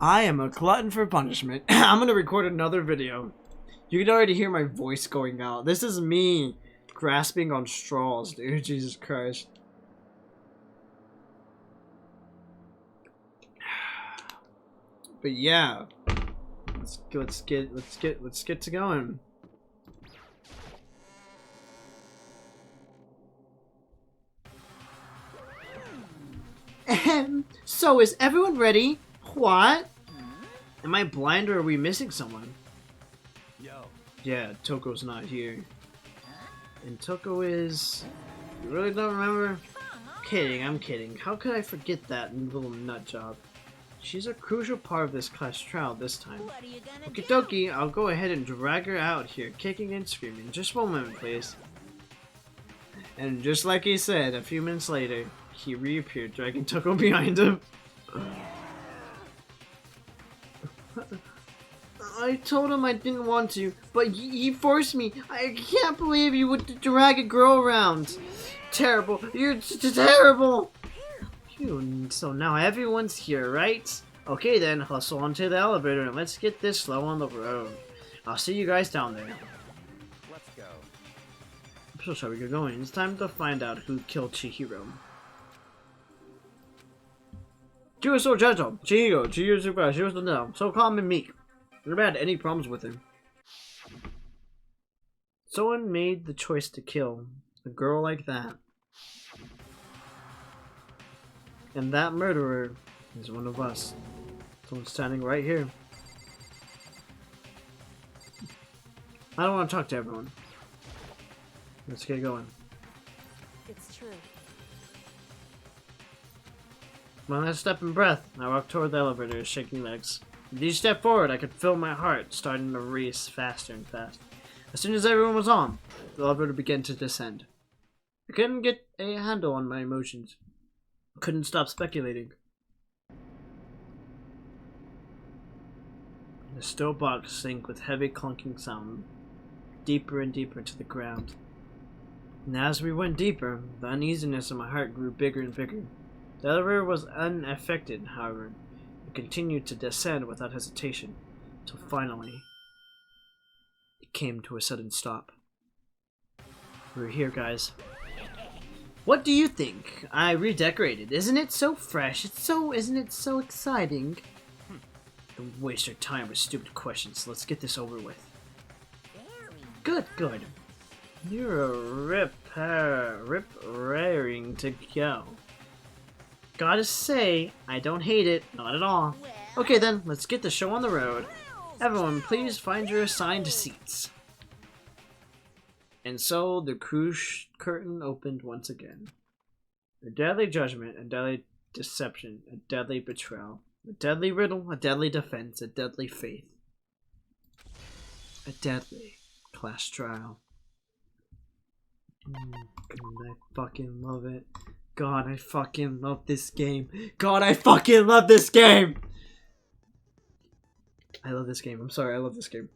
I am a glutton for punishment. I'm gonna record another video. You can already hear my voice going out. This is me grasping on straws, dude. Jesus Christ. But yeah, let's get to going. So is everyone ready? What? Am I blind or are we missing someone? Yo. Yeah, Toko's not here. And Toko is... You really don't remember? Kidding, I'm kidding. How could I forget that little nut job? She's a crucial part of this class trial this time. Okie dokie, I'll go ahead and drag her out here, kicking and screaming. Just one moment, please. And just like he said, a few minutes later, he reappeared, dragging Toko behind him. I told him I didn't want to, but he forced me. I can't believe you would drag a girl around. Terrible. You're terrible. Phew, so now everyone's here, right? Okay then, hustle onto the elevator and let's get this slow on the road. I'll see you guys down there. Let's go. So shall we get going? It's time to find out who killed Chihiro. She was so gentle. Chihiro's super. She was so calm and meek. Never had any problems with her. Someone made the choice to kill a girl like that. And that murderer is one of us. Someone's standing right here. I don't want to talk to everyone. Let's get going. It's true. One last step in breath. I walk toward the elevator, shaking legs. With each step forward, I could feel my heart starting to race faster and faster. As soon as everyone was on, the elevator began to descend. I couldn't get a handle on my emotions. I couldn't stop speculating. The steel box sank with heavy clunking sound, deeper and deeper into the ground. And as we went deeper, the uneasiness in my heart grew bigger and bigger. The elevator was unaffected, however. It continued to descend without hesitation, until finally, it came to a sudden stop. We're here, guys. What do you think? I redecorated. Isn't it so fresh? Isn't it so exciting? Don't waste your time with stupid questions. Let's get this over with. Good. You're a raring to go. Gotta say, I don't hate it. Not at all. Okay then, let's get the show on the road. Everyone, please find your assigned seats. And so, the cruise curtain opened once again. A deadly judgment, a deadly deception, a deadly betrayal, a deadly riddle, a deadly defense, a deadly faith. A deadly class trial. I fucking love it. God, I fucking love this game. God, I fucking love this game! I love this game. I'm sorry, I love this game.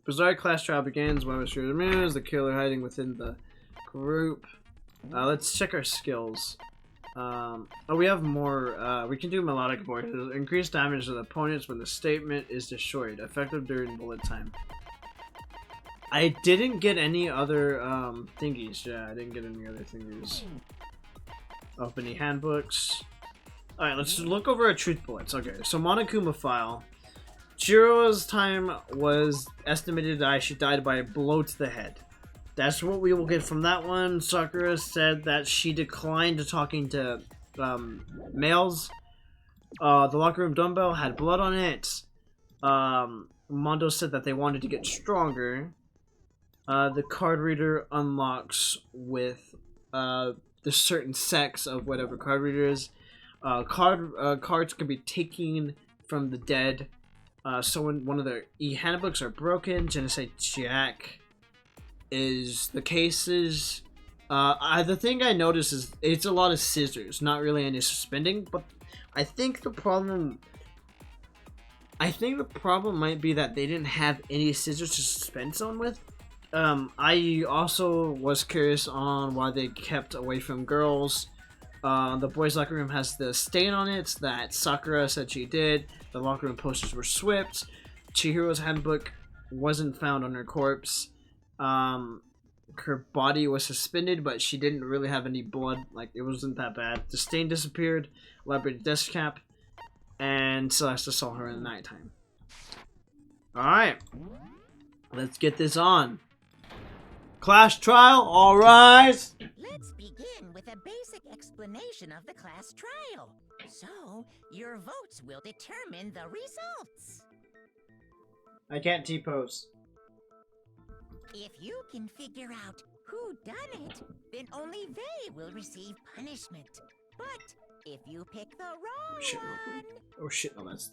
Bizarre class trial begins when Mr. Ramirez, the killer hiding within the group. Let's check our skills. Oh, we have more. We can do melodic voices. Increase damage to the opponents when the statement is destroyed. Effective during bullet time. I didn't get any other thingies. Yeah, I didn't get any other thingies. Opening handbooks. Alright, let's look over our truth bullets. Okay, so Monokuma file. Jiro's time was estimated that she died by a blow to the head. That's what we will get from that one. Sakura said that she declined talking to males. The locker room dumbbell had blood on it. Mondo said that they wanted to get stronger. The card reader unlocks with the certain sex of whatever card reader is. Cards can be taken from the dead. One of the handbooks are broken. Genocide Jack is the cases. The thing I noticed is it's a lot of scissors, not really any suspending. But I think the problem might be that they didn't have any scissors to suspend someone with. I also was curious on why they kept away from girls. The boys' locker room has the stain on it that Sakura said she did. The locker room posters were swept. Chihiro's handbook wasn't found on her corpse. Her body was suspended, but she didn't really have any blood. Like, it wasn't that bad. The stain disappeared. Elaborated desk cap. And Celeste saw her in the nighttime. Alright. Let's get this on. Class trial, all rise. Let's begin with a basic explanation of the class trial. So, your votes will determine the results. I can't T-pose. If you can figure out who done it, then only they will receive punishment. But if you pick the wrong one, Oh shit, no, that's...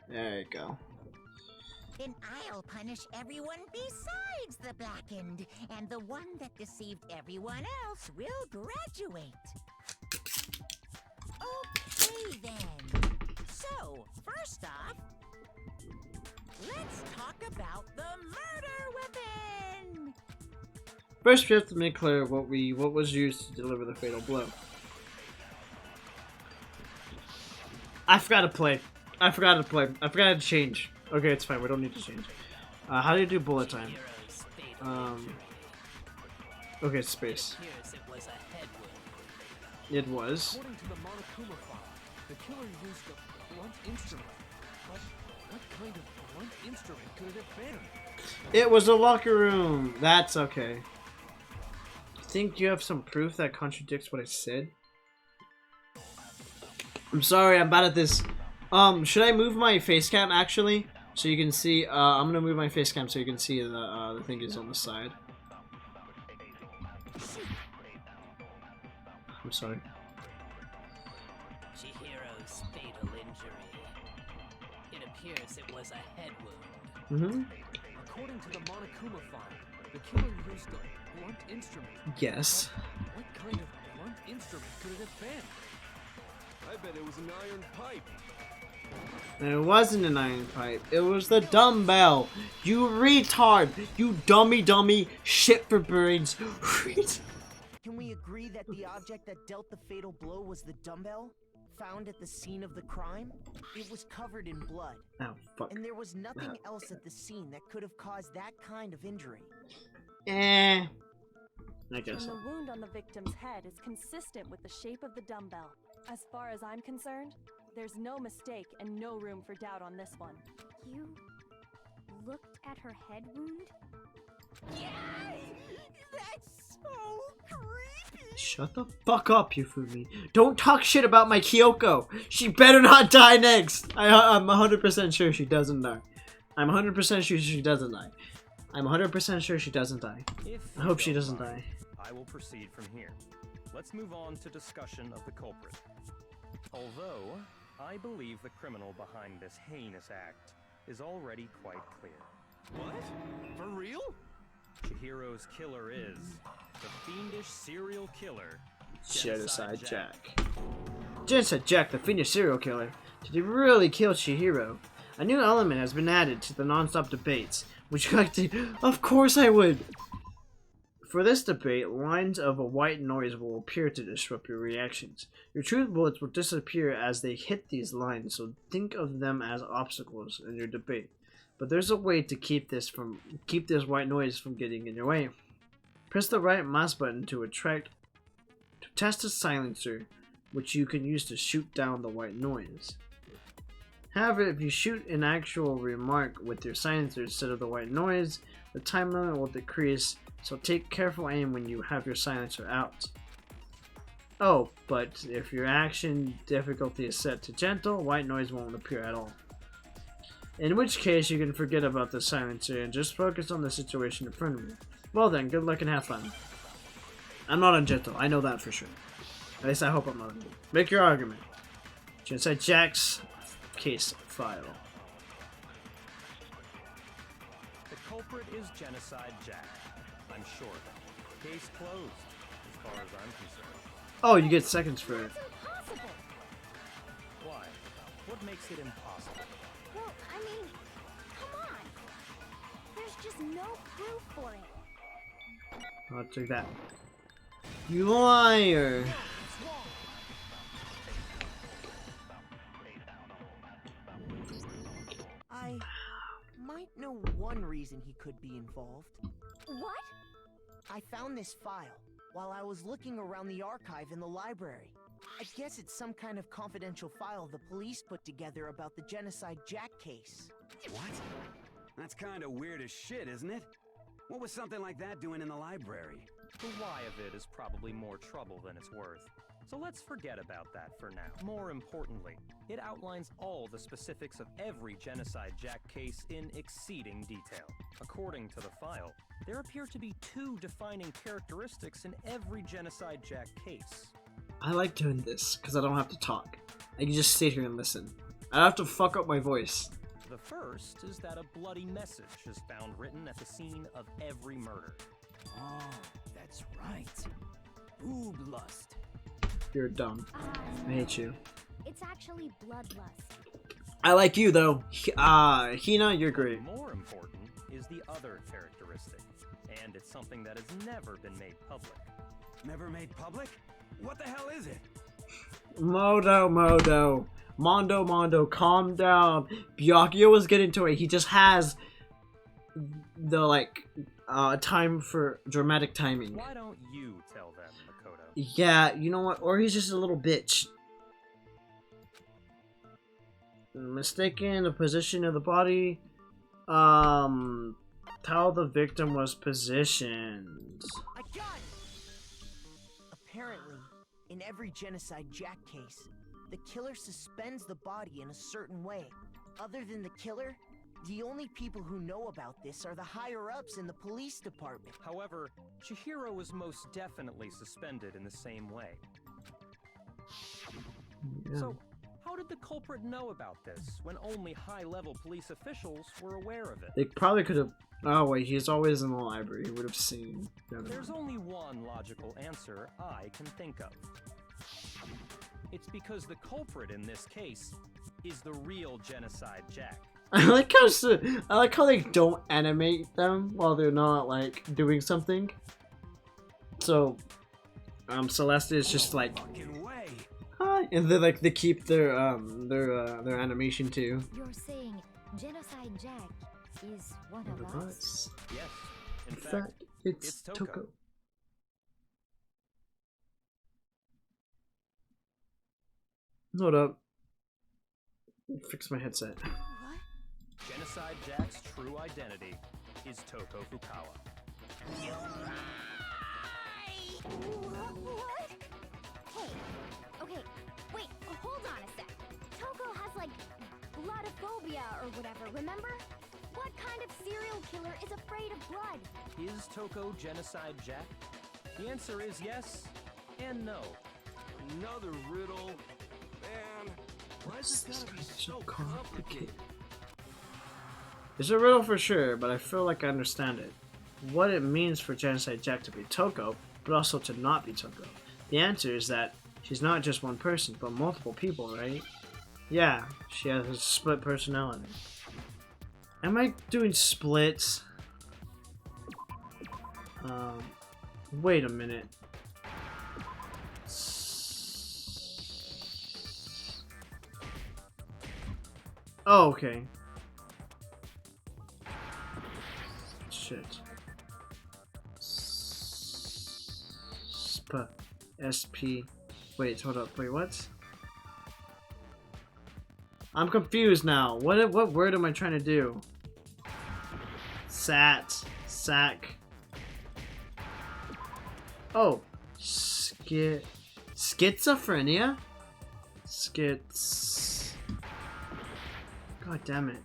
There you go. then I'll punish everyone besides the blackened, and the one that deceived everyone else will graduate. Okay then. So, first off, let's talk about the murder weapon! First, we have to make clear what was used to deliver the fatal blow. I forgot to play. I forgot to change. Okay, it's fine. We don't need to change. How do you do bullet time? Okay, space. It was. According to the Monokuma file, the killer used a blunt instrument. But what kind of blunt instrument could it have been? It was a locker room. That's okay. Think you have some proof that contradicts what I said? I'm sorry, I'm bad at this. Should I move my face cam actually? So you can see, I'm gonna move my face cam so you can see the thing is on the side. I'm sorry. Chihiro's fatal injury. It appears it was a head wound. According to the Monokuma file, the killer used a blunt instrument. Yes. But what kind of blunt instrument could it have been? I bet it was an iron pipe. And it wasn't an iron pipe. It was the dumbbell. You retard. You dummy shit for brains. Can we agree that the object that dealt the fatal blow was the dumbbell? Found at the scene of the crime? It was covered in blood. Oh, fuck. And there was nothing else at the scene that could have caused that kind of injury. I guess And so. the wound on the victim's head is consistent with the shape of the dumbbell. As far as I'm concerned, there's no mistake and no room for doubt on this one. You looked at her head wound? Yes! That's so creepy! Shut the fuck up, Yufumi. Don't talk shit about my Kyoko. She better not die next. I'm 100% sure she doesn't die. I'm 100% sure she doesn't die. I'm 100% sure she doesn't die. I hope she doesn't die. I will proceed from here. Let's move on to discussion of the culprit. Although, I believe the criminal behind this heinous act is already quite clear. What? For real? Chihiro's killer is the fiendish serial killer, Genocide Jack. Genocide Jack, the fiendish serial killer. Did he really kill Chihiro? A new element has been added to the non-stop debates. Would you like to? Of course I would! For this debate, lines of a white noise will appear to disrupt your reactions. Your truth bullets will disappear as they hit these lines, so think of them as obstacles in your debate. But there's a way to keep this white noise from getting in your way. Press the right mouse button to test a silencer, which you can use to shoot down the white noise. However, if you shoot an actual remark with your silencer instead of the white noise, the time limit will decrease, so take careful aim when you have your silencer out. Oh, but if your action difficulty is set to gentle, white noise won't appear at all. In which case, you can forget about the silencer and just focus on the situation in front of you. Well then, good luck and have fun. I'm not on gentle, I know that for sure. At least I hope I'm not on. Make your argument. Genocide Jack's case file. The culprit is Genocide Jack. I'm sure. Case closed, as far as I'm concerned. Oh, you get seconds for it. Impossible! Why? What makes it impossible? Well, I mean, come on. There's just no proof for it. I'll take that. You liar! one reason he could be involved. What? I found this file while I was looking around the archive in the library. I guess it's some kind of confidential file the police put together about the Genocide Jack case. What? That's kind of weird as shit, isn't it? What was something like that doing in the library? The why of it is probably more trouble than it's worth. So let's forget about that for now. More importantly, it outlines all the specifics of every Genocide Jack case in exceeding detail. According to the file, there appear to be 2 defining characteristics in every Genocide Jack case. I like doing this because I don't have to talk. I can just sit here and listen. I don't have to fuck up my voice. The first is that a bloody message is found written at the scene of every murder. Oh, that's right. Booblust. You're dumb. I hate you. It's actually bloodlust. I like you though. Hina, you're great. More important is the other characteristic, and it's something that has never been made public. Never made public? What the hell is it? Mondo, calm down. Byakuya was getting to it. He just has the time for dramatic timing. Why don't you tell them, Makoto? Yeah, you know what? Or he's just a little bitch. Mistaken the position of the body. How the victim was positioned. I got it! Apparently, in every Genocide Jack case, the killer suspends the body in a certain way. Other than the killer, the only people who know about this are the higher-ups in the police department. However, Chihiro was most definitely suspended in the same way. Yeah. So, how did the culprit know about this when only high-level police officials were aware of it? They probably could have. Oh wait, he's always in the library. He would have seen. There's only one logical answer I can think of. It's because the culprit in this case is the real Genocide Jack. I like how they don't animate them while they're not doing something. So, Celeste is just like, Fucking way. hi, and they they keep their animation too. You're saying Genocide Jack is one of us? Yes, in In fact, fact, it's it's Toko. Toko. Hold up. Fix my headset. What? Genocide Jack's true identity is Toko Fukawa. What? Hey, okay, wait, hold on a sec. Toko has bloodophobia or whatever, remember? What kind of serial killer is afraid of blood? Is Toko Genocide Jack? The answer is yes and no. Another riddle. Man, why is this gotta be so complicated? It's a riddle for sure, but I feel like I understand it. What it means for Genocide Jack to be Toko, but also to not be Toko. The answer is that she's not just one person, but multiple people, right? Yeah, she has a split personality. Am I doing splits? Wait a minute. Oh, okay. Shit. SP. Wait, hold up. Wait, what? I'm confused now. What word am I trying to do? Sac. Oh, schizophrenia? God damn it.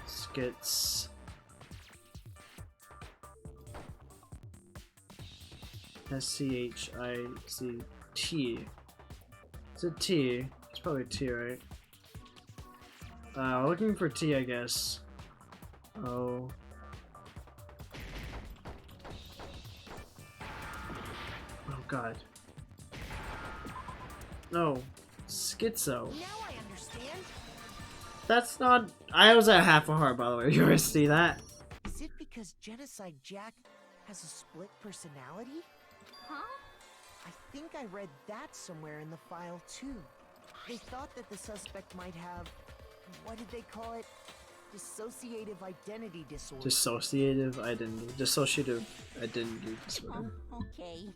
SCHICT. It's a T. It's probably T, right? Looking for T, I guess. Oh. Oh god. No. Schizo. Now I understand. That's not. I was at half a heart, by the way. You ever see that? Is it because Genocide Jack has a split personality? Huh? I think I read that somewhere in the file too. They thought that the suspect might have, what did they call it? Dissociative identity disorder. Dissociative identity disorder. Okay,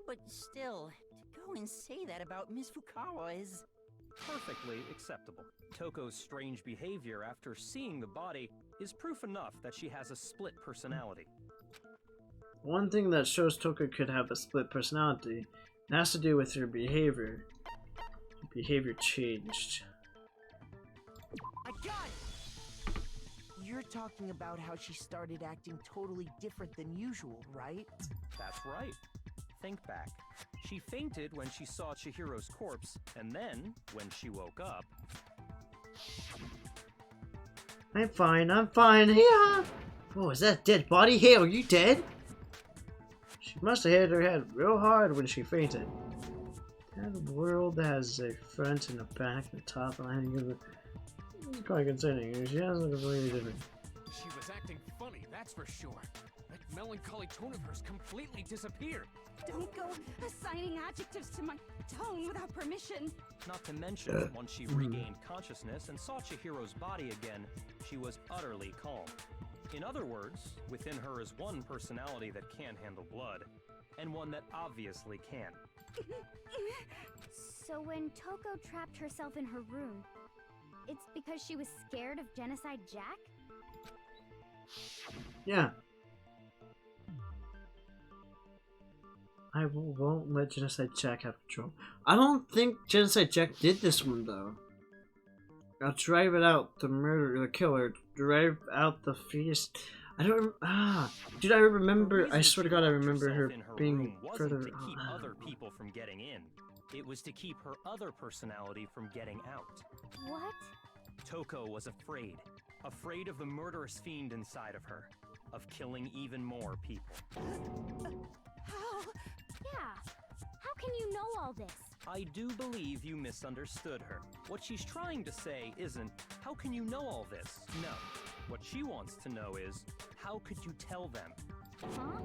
but still, to go and say that about Miss Fukawa is... Perfectly acceptable. Toko's strange behavior after seeing the body is proof enough that she has a split personality. One thing that shows Toko could have a split personality has to do with her behavior. Her behavior changed. I got it! You're talking about how she started acting totally different than usual, right? That's right. Think back. She fainted when she saw Chihiro's corpse, and then, when she woke up... I'm fine, yeah! Oh, is that a dead body? Hey, are you dead? She must have hit her head real hard when she fainted. That world has a front and a back and a top line. It's quite concerning. She has a completely different. She was acting funny, that's for sure. That melancholy tone of hers completely disappeared. Don't go assigning adjectives to my tone without permission. Not to mention, once she regained consciousness and saw Chihiro's body again, she was utterly calm. In other words, within her is one personality that can't handle blood, and one that obviously can. So when Toko trapped herself in her room, it's because she was scared of Genocide Jack? Yeah. I won't let Genocide Jack have control. I don't think Genocide Jack did this one though. I'll drive it out. The killer. Drive out the fetus. I don't. Dude, I remember. I swear to God, I remember her being further. To keep other people from getting in. It was to keep her other personality from getting out. What? Toko was afraid. Afraid of the murderous fiend inside of her. Of killing even more people. How? Yeah. How can you know all this? I do believe you misunderstood her. What she's trying to say isn't, how can you know all this? No. What she wants to know is, how could you tell them? Huh?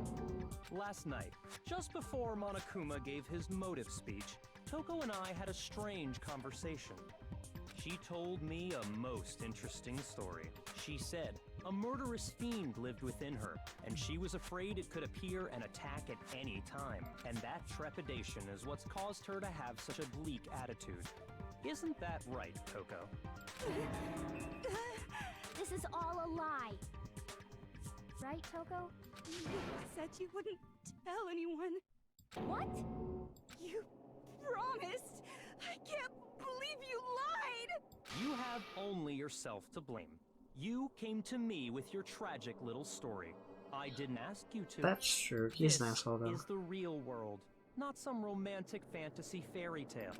Last night, just before Monokuma gave his motive speech, Toko and I had a strange conversation. She told me a most interesting story. She said a murderous fiend lived within her, and she was afraid it could appear and attack at any time. And that trepidation is what's caused her to have such a bleak attitude. Isn't that right, Toko? This is all a lie. Right, Toko? You said you wouldn't tell anyone. What? You promised. I can't believe you lied. You have only yourself to blame. You came to me with your tragic little story. I didn't ask you to. That's true. He's an asshole, though. This is the real world, not some romantic fantasy fairy tale.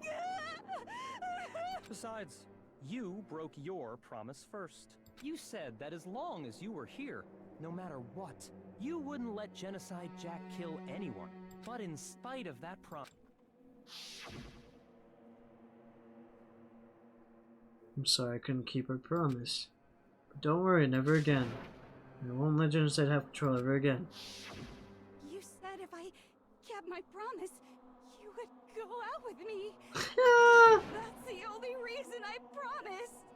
Besides, you broke your promise first. You said that as long as you were here, no matter what, you wouldn't let Genocide Jack kill anyone. But in spite of that promise... I'm sorry I couldn't keep her promise. But don't worry, never again. I won't let Genocide have control ever again. You said if I kept my promise, you would go out with me. That's the only reason I promised.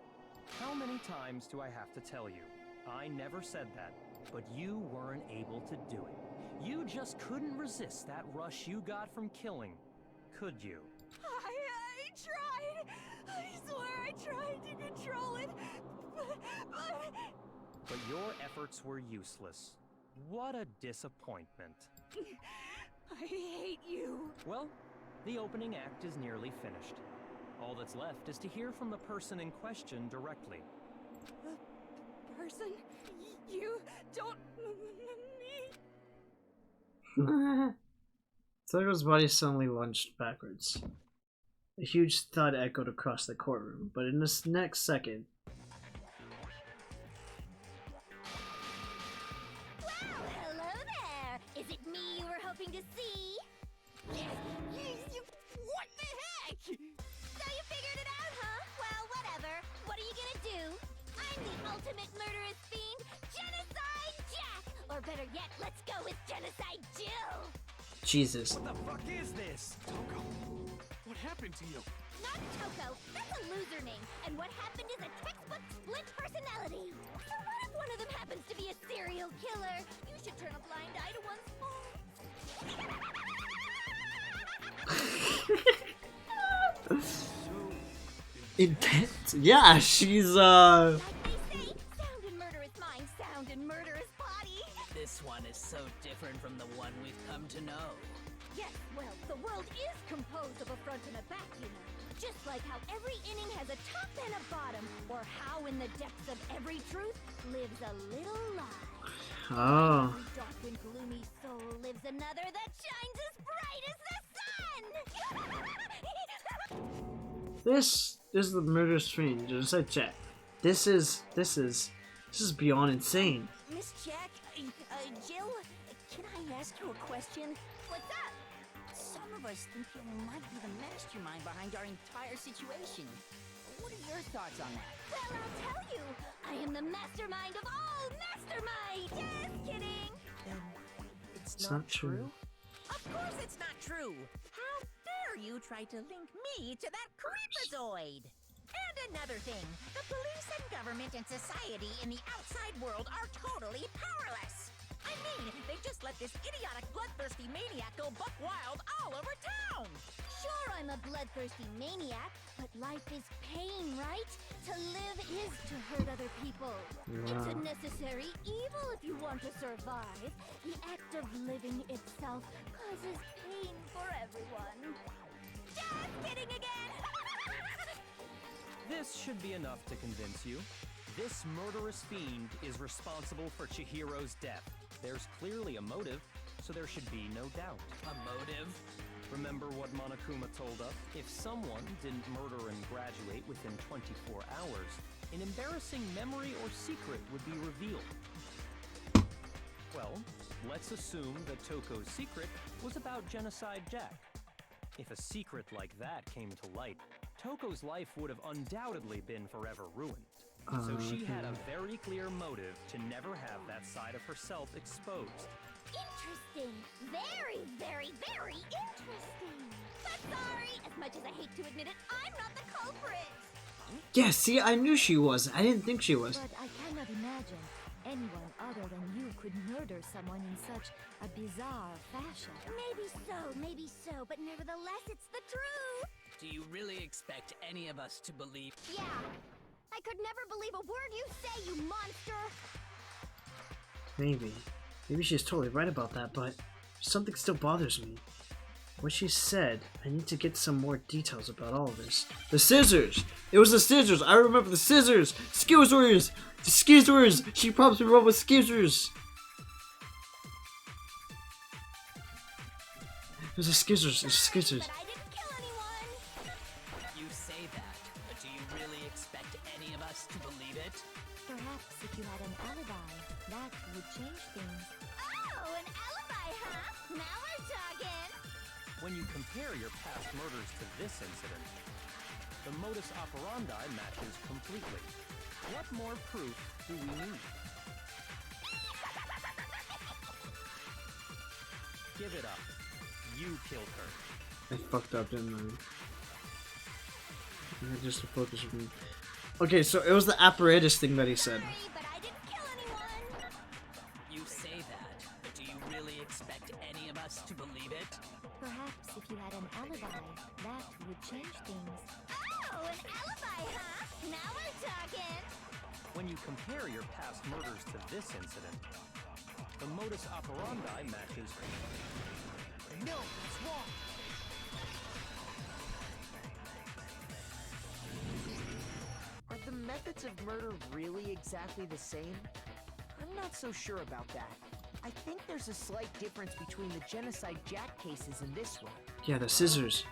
How many times do I have to tell you? I never said that, but you weren't able to do it. You just couldn't resist that rush you got from killing, could you? I tried. I swear I tried to control it, But your efforts were useless. What a disappointment. I hate you. Well, the opening act is nearly finished. All that's left is to hear from the person in question directly. The person? You don't me. Toko's body suddenly lunged backwards. A huge thud echoed across the courtroom, but in this next second... Well, hello there! Is it me you were hoping to see? What the heck? So you figured it out, huh? Well, whatever. What are you gonna do? I'm the ultimate murderous fiend, Genocide Jack! Or better yet, let's go with Genocide Jill! Jesus. What the fuck is this? Toko, what happened happened to you? Not Toko. That's a loser name. And what happened is a textbook split personality. So what if one of them happens to be a serial killer? You should turn a blind eye to one's faults. Intense. Yeah, she's Like they say, sound and murderous mind, sound and murderous body. This one is so different from the one we've come to know. Yes, well, the world is composed of a front and a back, you know. Just like how every inning has a top and a bottom, or how in the depths of every truth lives a little lie. oh. Every dark and gloomy soul lives another that shines as bright as the sun! This is the murderous fiend. Just like Jack. This is beyond insane. Miss Jack, Jill, can I ask you a question? What's up? Some of us think you might be the mastermind behind our entire situation. What are your thoughts on that? Well, I'll tell you. I am the mastermind of all mastermind! Just kidding! Then it's It's not not true. Of course it's not true! How dare you try to link me to that creepazoid? And another thing, the police and government and society in the outside world are totally powerless! I mean, they just let this idiotic, bloodthirsty maniac go buck wild all over town! Sure, I'm a bloodthirsty maniac, but life is pain, right? To live is to hurt other people. It's a Wow. necessary evil if you want to survive. The act of living itself causes pain for everyone. Just kidding again! This should be enough to convince you. This murderous fiend is responsible for Chihiro's death. There's clearly a motive, so there should be no doubt. A motive? Remember what Monokuma told us? If someone didn't murder and graduate within 24 hours, an embarrassing memory or secret would be revealed. Well, let's assume that Toko's secret was about Genocide Jack. If a secret like that came to light, Toko's life would have undoubtedly been forever ruined. So she had a very clear motive to never have that side of herself exposed. Interesting. Very, very, very interesting. But sorry, as much as I hate to admit it, I'm not the culprit. Yeah, see, I knew she was. I didn't think she was. But I cannot imagine anyone other than you could murder someone in such a bizarre fashion. Maybe so, but nevertheless, it's the truth. Do you really expect any of us to believe? Yeah. I could never believe a word you say, you monster! Maybe. Maybe she's totally right about that, but something still bothers me. What she said, I need to get some more details about all of this. The scissors! It was the scissors! I remember the scissors! Skizzers! The skizzers! She probably wrote with skizzers! It was the skizzers, the skizzers. But I didn't kill anyone! You say that, but do you really expect any of us to believe it? Perhaps if you had an alibi, that would change things. Oh, an alibi, huh? Now we're talking! When you compare your past murders to this incident, the modus operandi matches completely. What more proof do we need? Give it up. You killed her. I fucked up, didn't I? I had just to focus on me. Okay, so it was the apparatus thing that he said. Sorry, but I didn't kill anyone! You say that, but do you really expect any of us to believe it? Perhaps if you had an alibi, that would change things. Oh, an alibi, huh? Now we're talking! When you compare your past murders to this incident, the modus operandi matches. No, it's wrong. Are the methods of murder really exactly the same? I'm not so sure about that. I think there's a slight difference between the Genocide Jack cases and this one. Yeah, the scissors.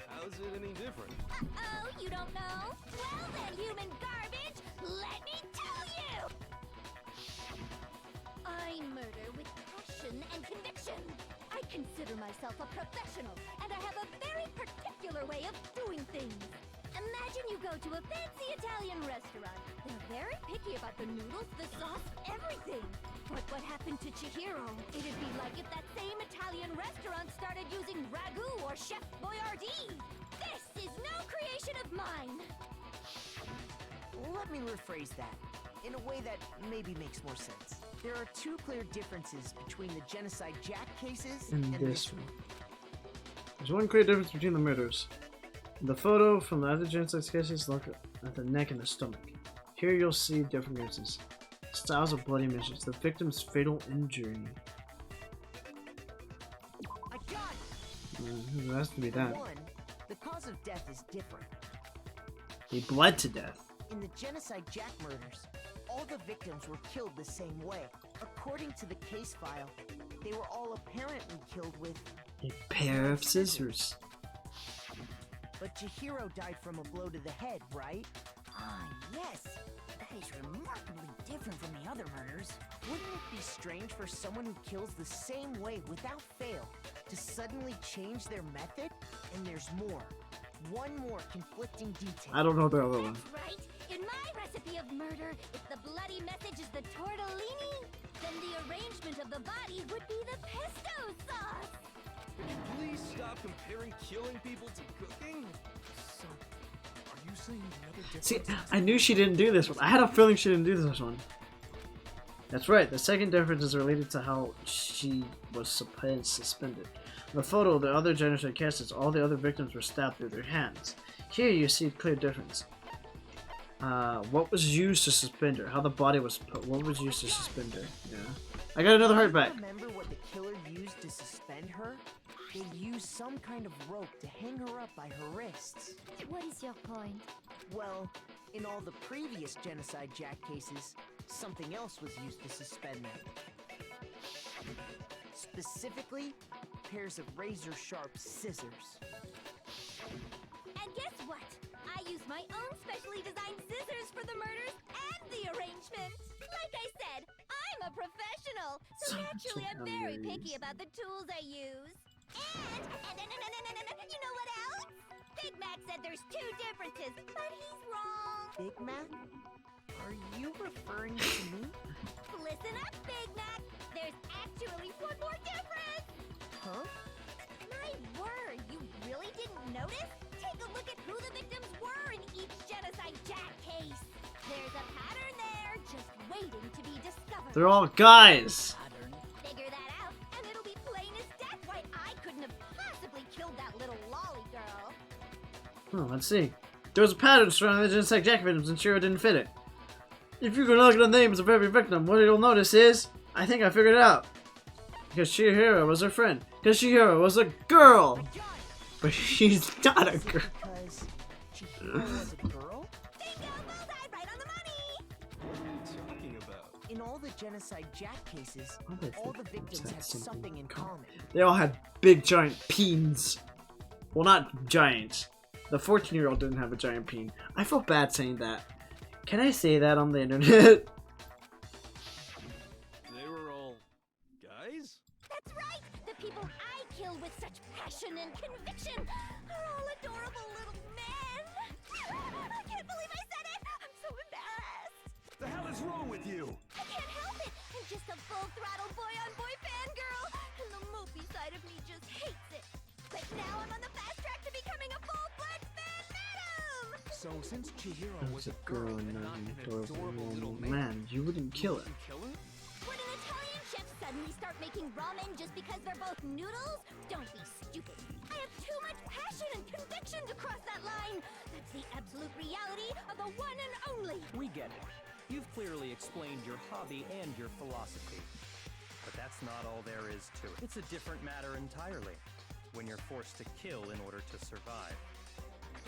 How's it any different? Uh-oh, you don't know? Well then, human garbage, let me tell you! I murder with passion and conviction. I consider myself a professional, and I have a very particular way of doing things. Imagine you go to a fancy Italian restaurant. They're very picky about the noodles, the sauce, everything. But what happened to Chihiro? It'd be like if that same Italian restaurant started using ragu or Chef Boyardee. This is let me rephrase that in a way that maybe makes more sense. There are two clear differences between the Genocide Jack cases And and this one. There's one clear difference between the murders. In the photo from the other genocide cases, look at the neck and the stomach. Here you'll see differences. Styles of bloody images, the victim's fatal injury. I got it! It has to be that. One, the cause of death is different. He bled to death. In the Genocide Jack murders, all the victims were killed the same way. According to the case file, they were all apparently killed with A pair of scissors. But Chihiro died from a blow to the head, right? Ah, yes. That is remarkably different from the other murders. Wouldn't it be strange for someone who kills the same way without fail to suddenly change their method? And there's more. One more conflicting detail. I don't know the other one. That's right. In my recipe of murder, if the bloody message is the tortellini, then the arrangement of the body would be the pesto sauce. Please stop comparing killing people to cooking. So, are you saying the other difference? See, I knew she didn't do this one. I had a feeling she didn't do this one. That's right. The second difference is related to how she was suspended. In the photo, the other genocide cases, all the other victims were stabbed through their hands. Here you see a clear difference. What was used to suspend her? How the body was put? What was used to suspend her? Yeah. I got another heart back. Remember what the killer used to suspend her? They used some kind of rope to hang her up by her wrists. What is your point? Well, in all the previous Genocide Jack cases, something else was used to suspend them. Specifically, pairs of razor-sharp scissors. And guess what? I used my own specially designed scissors for the murders and the arrangement. Like I said, I'm a professional, so naturally I'm very picky about the tools I use. And you know what else? Big Mac said there's two differences, but he's wrong. Big Mac? Are you referring to me? Listen up, Big Mac. There's actually one more difference. Huh? My word, you really didn't notice? Take a look at who the victims were in each Genocide Jack case. There's a pattern there, just waiting to be discovered. They're all guys. Figure that out, and it'll be plain as death why I couldn't have possibly killed that little lolly girl. Oh, let's see. There was a pattern surrounding the genocide Jack victims, and Shiro didn't fit it. If you can look at the names of every victim, what you'll notice is, I think I figured it out. Because Chihiro was her friend. Because Chihiro was a girl. But she's not a girl. Because Chihiro was a girl? Bingo, bullseye, right on the money! What are you talking about? In all the Genocide Jack cases, Other all the victims victims had had something something in common. They all had big giant peens. Well, not giants. The 14-year-old didn't have a giant peen. I feel bad saying that. Can I say that on the internet? They were all guys? That's right! The people I kill with such passion and conviction are all adorable little men! I can't believe I said it! I'm so embarrassed! The hell is wrong with you? I can't help it! I'm just a full-throttle boy-on-boy fangirl! And the mopey side of me just hates it! But now I'm on the fast track to becoming a full-fledged fan madam! So since Chihiro was That's a girl and not an adorable little man, man, you wouldn't kill her. you kill her? Would an Italian chef suddenly start making ramen just because they're both noodles? Don't be stupid. I have too much passion and conviction to cross that line. That's the absolute reality of the one and only. We get it. You've clearly explained your hobby and your philosophy. But that's not all there is to it. It's a different matter entirely. When you're forced to kill in order to survive.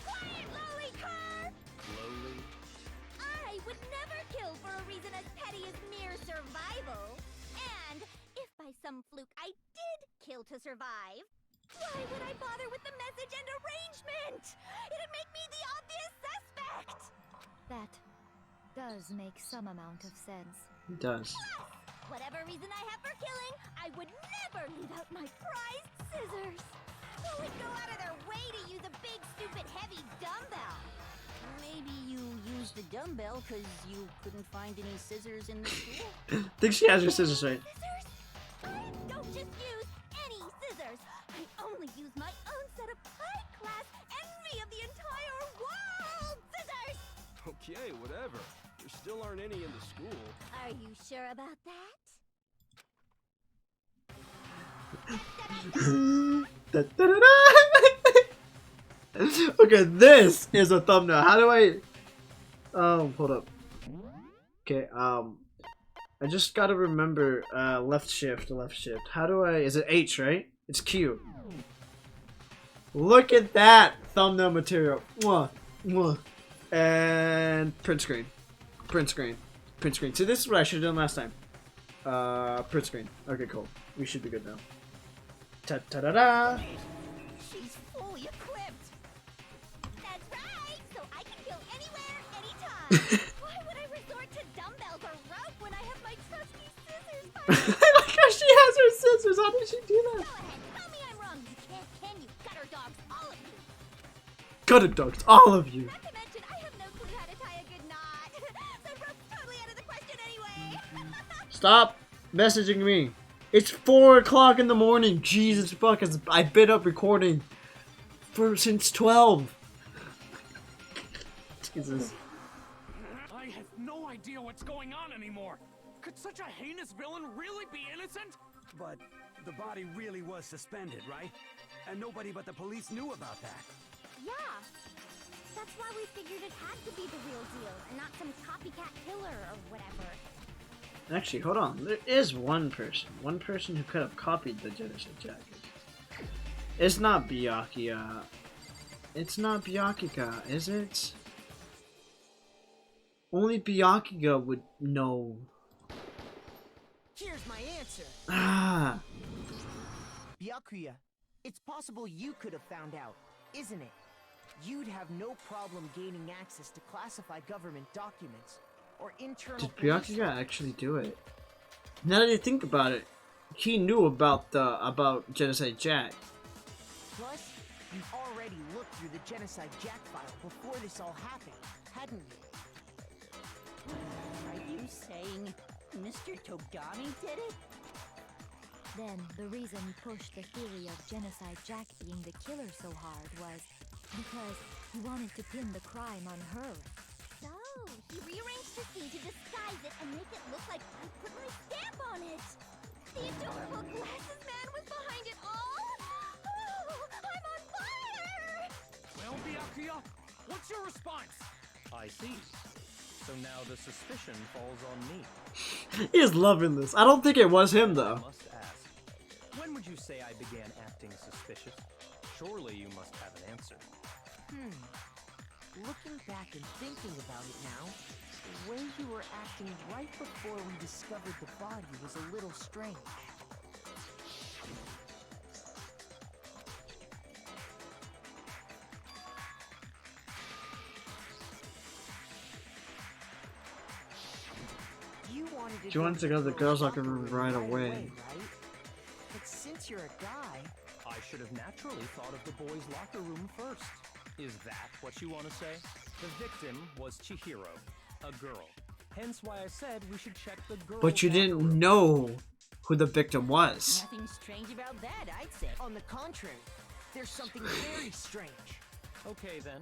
Quiet, lolly car! Slowly. I would never kill for a reason as petty as mere survival. And if by some fluke I did kill to survive, why would I bother with the message and arrangement? It'd make me the obvious suspect. That does make some amount of sense. It does. Whatever reason I have for killing, I would never leave out my prized scissors. Who would go out of their way to use a big, stupid, heavy dumbbell? Maybe you used the dumbbell because you couldn't find any scissors in the school? I think she has her scissors right. Scissors? I don't just use any scissors. I only use my own set of high-class, envy of the entire world scissors. Okay, whatever. There still aren't any in the school. Are you sure about that? Okay, this is a thumbnail. How do I? Hold up. Okay, I just gotta remember, left shift. How do I? Is it H, right? It's Q. Look at that thumbnail material. Mwah, mwah. And print screen. See, this is what I should have done last time. Print screen. Okay, cool. We should be good now. Ta-ta-da-da! She's fully equipped. That's right, so I can kill anywhere, anytime. Why would I resort to dumbbells or rope when I have my trusty scissors? I like how she has her scissors. How did she do that? Go ahead, tell me I'm wrong. You can't, can you? Gutter dogs, all of you. Gutter dogs, all of you. Not to mention, I have no clue how to tie a good knot. So rope's totally out of the question anyway. Stop messaging me. It's 4 o'clock in the morning. Jesus fuck, I've been up recording since 12. Jesus. I have no idea what's going on anymore. Could such a heinous villain really be innocent? But the body really was suspended, right? And nobody but the police knew about that. Yeah. That's why we figured it had to be the real deal and not some copycat killer or whatever. Actually, hold on. There is one person who could have copied the Genocide jacket. It's not Byakuya. It's not Byakuya, is it? Only Byakuya would know. Here's my answer. Ah. Byakuya, it's possible you could have found out, isn't it? You'd have no problem gaining access to classified government documents or internal. Did Byakuya actually do it? Now that you think about it, he knew about Genocide Jack. Plus, you already looked through the Genocide Jack file before this all happened, hadn't you? Are you saying Mr. Togami did it? Then the reason he pushed the theory of Genocide Jack being the killer so hard was because he wanted to pin the crime on her. So, he rearranged his scene to disguise it and make it look like I put my stamp on it. The adorable glasses man was behind it all. Oh, I'm on fire! Well, Byakuya, what's your response? I see. So now the suspicion falls on me. He is loving this. I don't think it was him though. I must ask, when would you say I began acting suspicious? Surely you must have an answer. Looking back and thinking about it now, the way you were acting right before we discovered the body was a little strange. You wanted to go to the girls' locker room right away. Right? But since you're a guy, I should have naturally thought of the boys' locker room first. Is that what you want to say? The victim was Chihiro, a girl. Hence why I said we should check the girl. But you didn't know who the victim was. Nothing strange about that, I'd say. on the contrary, there's something very strange. Okay then,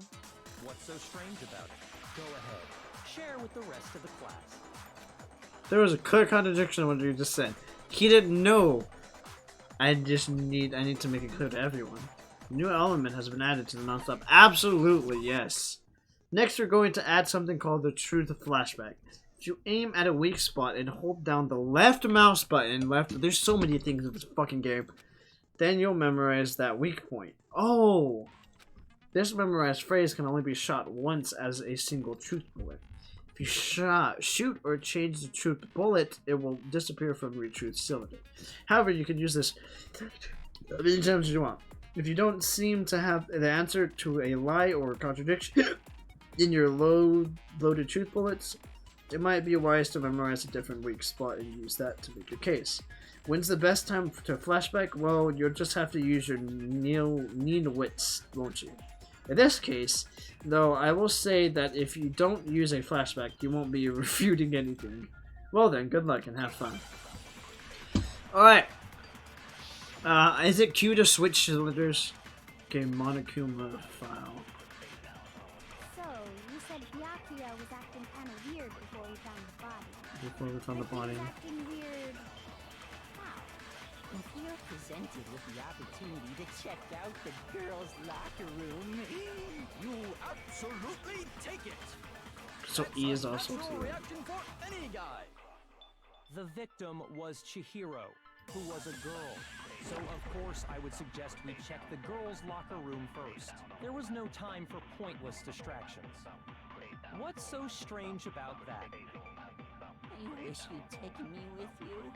what's so strange about it? Go ahead, share with the rest of the class. There was a clear contradiction in what you just said. He didn't know. I need to make it clear to everyone. A new element has been added to the nonstop. Absolutely, yes. Next, we're going to add something called the truth flashback. If you aim at a weak spot and hold down the left mouse button, there's so many things in this fucking game, then you'll memorize that weak point. Oh! This memorized phrase can only be shot once as a single truth bullet. If you shoot or change the truth bullet, it will disappear from your truth cylinder. However, you can use this as many times as you want. If you don't seem to have the answer to a lie or contradiction in your loaded truth bullets, it might be wise to memorize a different weak spot and use that to make your case. When's the best time to flashback? Well, you'll just have to use your Nina wits, won't you? In this case, though, I will say that if you don't use a flashback, you won't be refuting anything. Well then, good luck and have fun. Alright. Is it Q to switch cylinders? Okay, Monokuma file. So, you said Byakuya was acting kind of weird before we found the body. Before we found the But he body. was acting weird. How? If you're presented with the opportunity to check out the girls' locker room, You absolutely take it. So E is also Natural T. reaction for any guy. The victim was Chihiro, who was a girl. So of course I would suggest we check the girls' locker room first. There was no time for pointless distractions. What's so strange about that? I wish you'd taken me with you.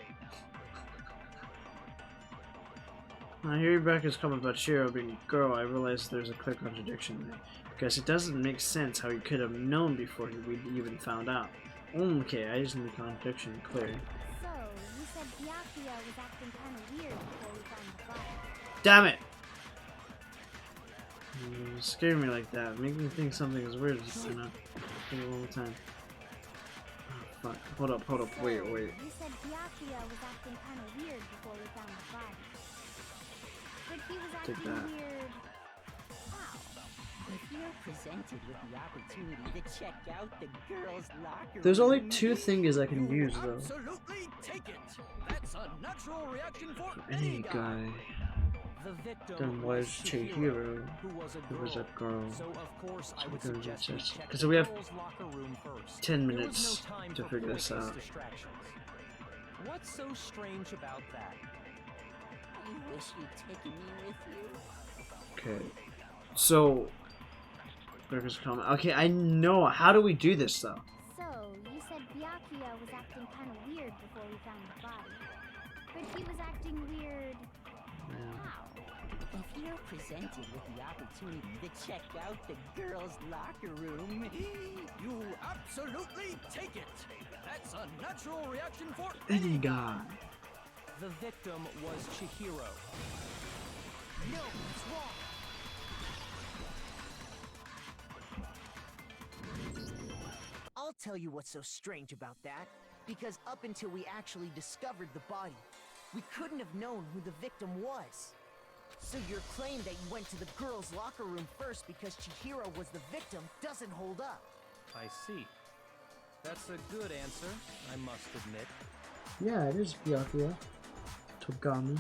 When I hear Rebecca's comment about Shiro being a girl, I realize there's a clear contradiction there. Because it doesn't make sense how he could have known before we even found out. Okay, I just need the contradiction clear. So, you said Byakuya was acting kind of weird before we found the body. Damn it! You scare me like that. Make me think something is weird is going on. Think it one more time. Oh, fuck. Hold up. Wait. You said Byakuya was acting kind of weird before we found the body. But he was Take acting that. weird. How? If you're presented with the opportunity to check out the girls' locker There's only room, 2 things I can use though. Absolutely take it. That's a natural reaction for Any guy. The victim Then was Chihiro, who was a who girl. was a girl. So of course I would So then suggest we just- check 'cause the we have girls' locker room first. 10 There was minutes no time to for figure this pointless out. distractions. What's so strange about that? I wish you'd taken me with you. Okay. So Rebecca's comment. Okay, I know. How do we do this though? So, you said Byakuya was acting kind of weird before we found the body. But he was acting weird. How? If you're presented with the opportunity to check out the girls' locker room, You absolutely take it. That's a natural reaction for Any guy. The victim was Chihiro. no, it's wrong. I'll tell you what's so strange about that. Because up until we actually discovered the body, we couldn't have known who the victim was. So your claim that you went to the girls' locker room first because Chihiro was the victim doesn't hold up. I see. That's a good answer, I must admit. Yeah, it is Byakuya. Togami.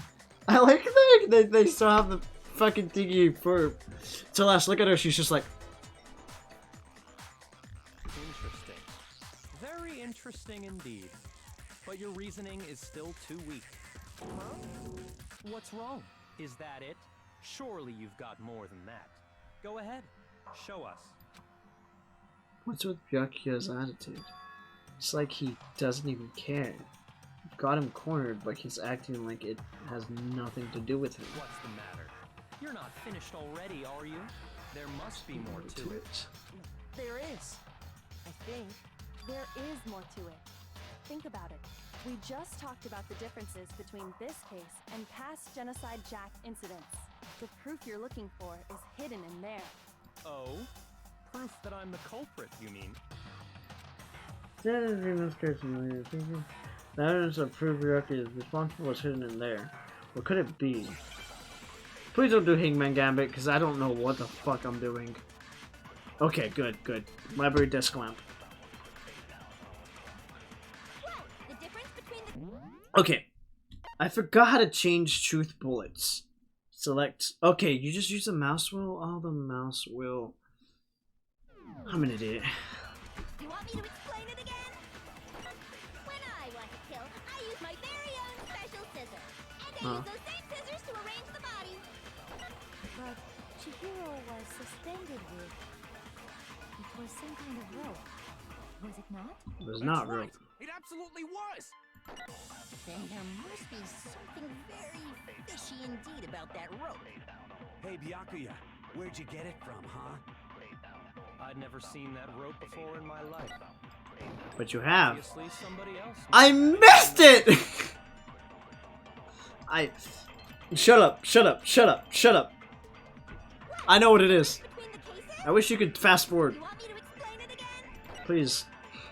I like that they still have the fucking thingy for Celeste. Look at her, she's just like, Interesting. Very interesting indeed. But your reasoning is still too weak. Huh? What's wrong? Is that it? Surely you've got more than that. Go ahead. Show us. what's with Byakuya's attitude? It's like he doesn't even care. Got him cornered, but he's acting like it has nothing to do with him. What's the matter? You're not finished already, are you? There must be more to it. There is. I think. There is more to it. Think about it. We just talked about the differences between this case and past Genocide Jack incidents. The proof you're looking for is hidden in there. Oh? Proof that I'm the culprit, you mean? The evidence of proof Byakuya is responsible was hidden in there. What could it be? Please don't do Hangman Gambit, because I don't know what the fuck I'm doing. Okay, good. Library desk lamp. What? The difference between the... Okay. I forgot how to change truth bullets. Select. Okay, you just use the mouse wheel? Oh, the mouse wheel. I'm an idiot. You want me to explain it again? When I want to kill, I use my very own special scissors. And I use those same scissors to arrange the body. But Chihiro was suspended with... It was some kind of rope. Was it not? It was not That's real. right. It absolutely was. Then there must be something very fishy indeed about that rope. Hey, Byakuya, where'd you get it from, huh? I'd never seen that rope before in my life. But you have. Obviously, somebody else. I missed it! Shut up. I know what it is. Between the cases? I wish you could fast forward. You want me to explain it again? Please.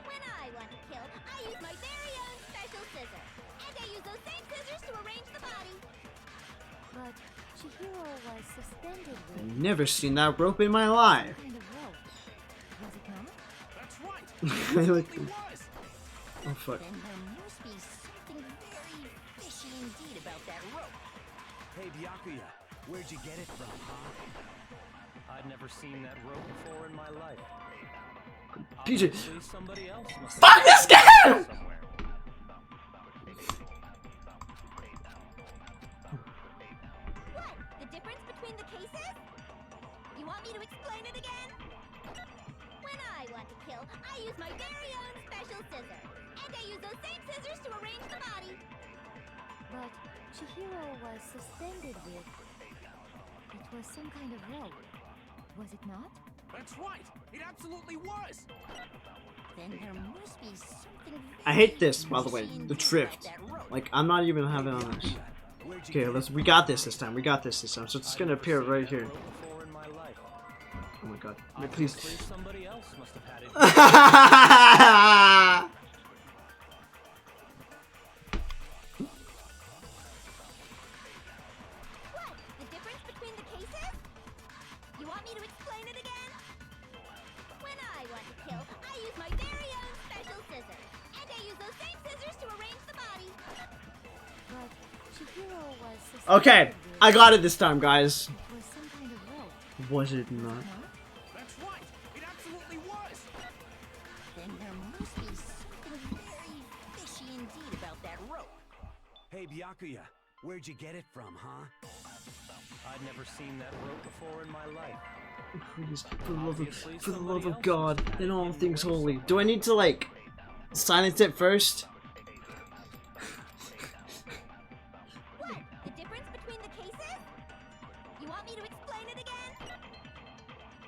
When I want to kill, I use my very own special scissors. And I use those same scissors to arrange the body. But Chihiro was suspended with... I've never seen that rope in my life. Some kind of rope. I like this. Oh fuck. Then there must be something very fishy indeed about that rope. Hey, Byakuya, where'd you get it from, huh? I'd never seen that rope before in my life. PJ. Obviously, somebody else must Fuck this game! somewhere. What? The difference between the cases? You want me to explain it again? When I want to kill, I use my very own special scissors. And I use those same scissors to arrange the body. But Chihiro was suspended with... It was some kind of rope. Was it not? That's right! It absolutely was! Then there must be something I hate this, by the way, the drift. Like, I'm not even having on this. Okay, we got this time. We got this time. So it's gonna appear right here. Before in my life. Oh my god. Wait, please. Obviously, somebody else must have had it. What? The difference between the cases? You want me to explain it again? When I want to kill, I use my very own special scissors. And I use those same scissors to arrange the body. But Chihiro was suspended Okay, with... I got it this time, guys. It was some kind of rope. Was it not? That's right! It absolutely was! Then there must be something very fishy indeed about that rope. Hey, Byakuya, where'd you get it from, huh? I'd never seen that rope before in my life. Please, for the love of God, and all things holy. Do I need to, like, silence it first? What? The difference between the cases? You want me to explain it again?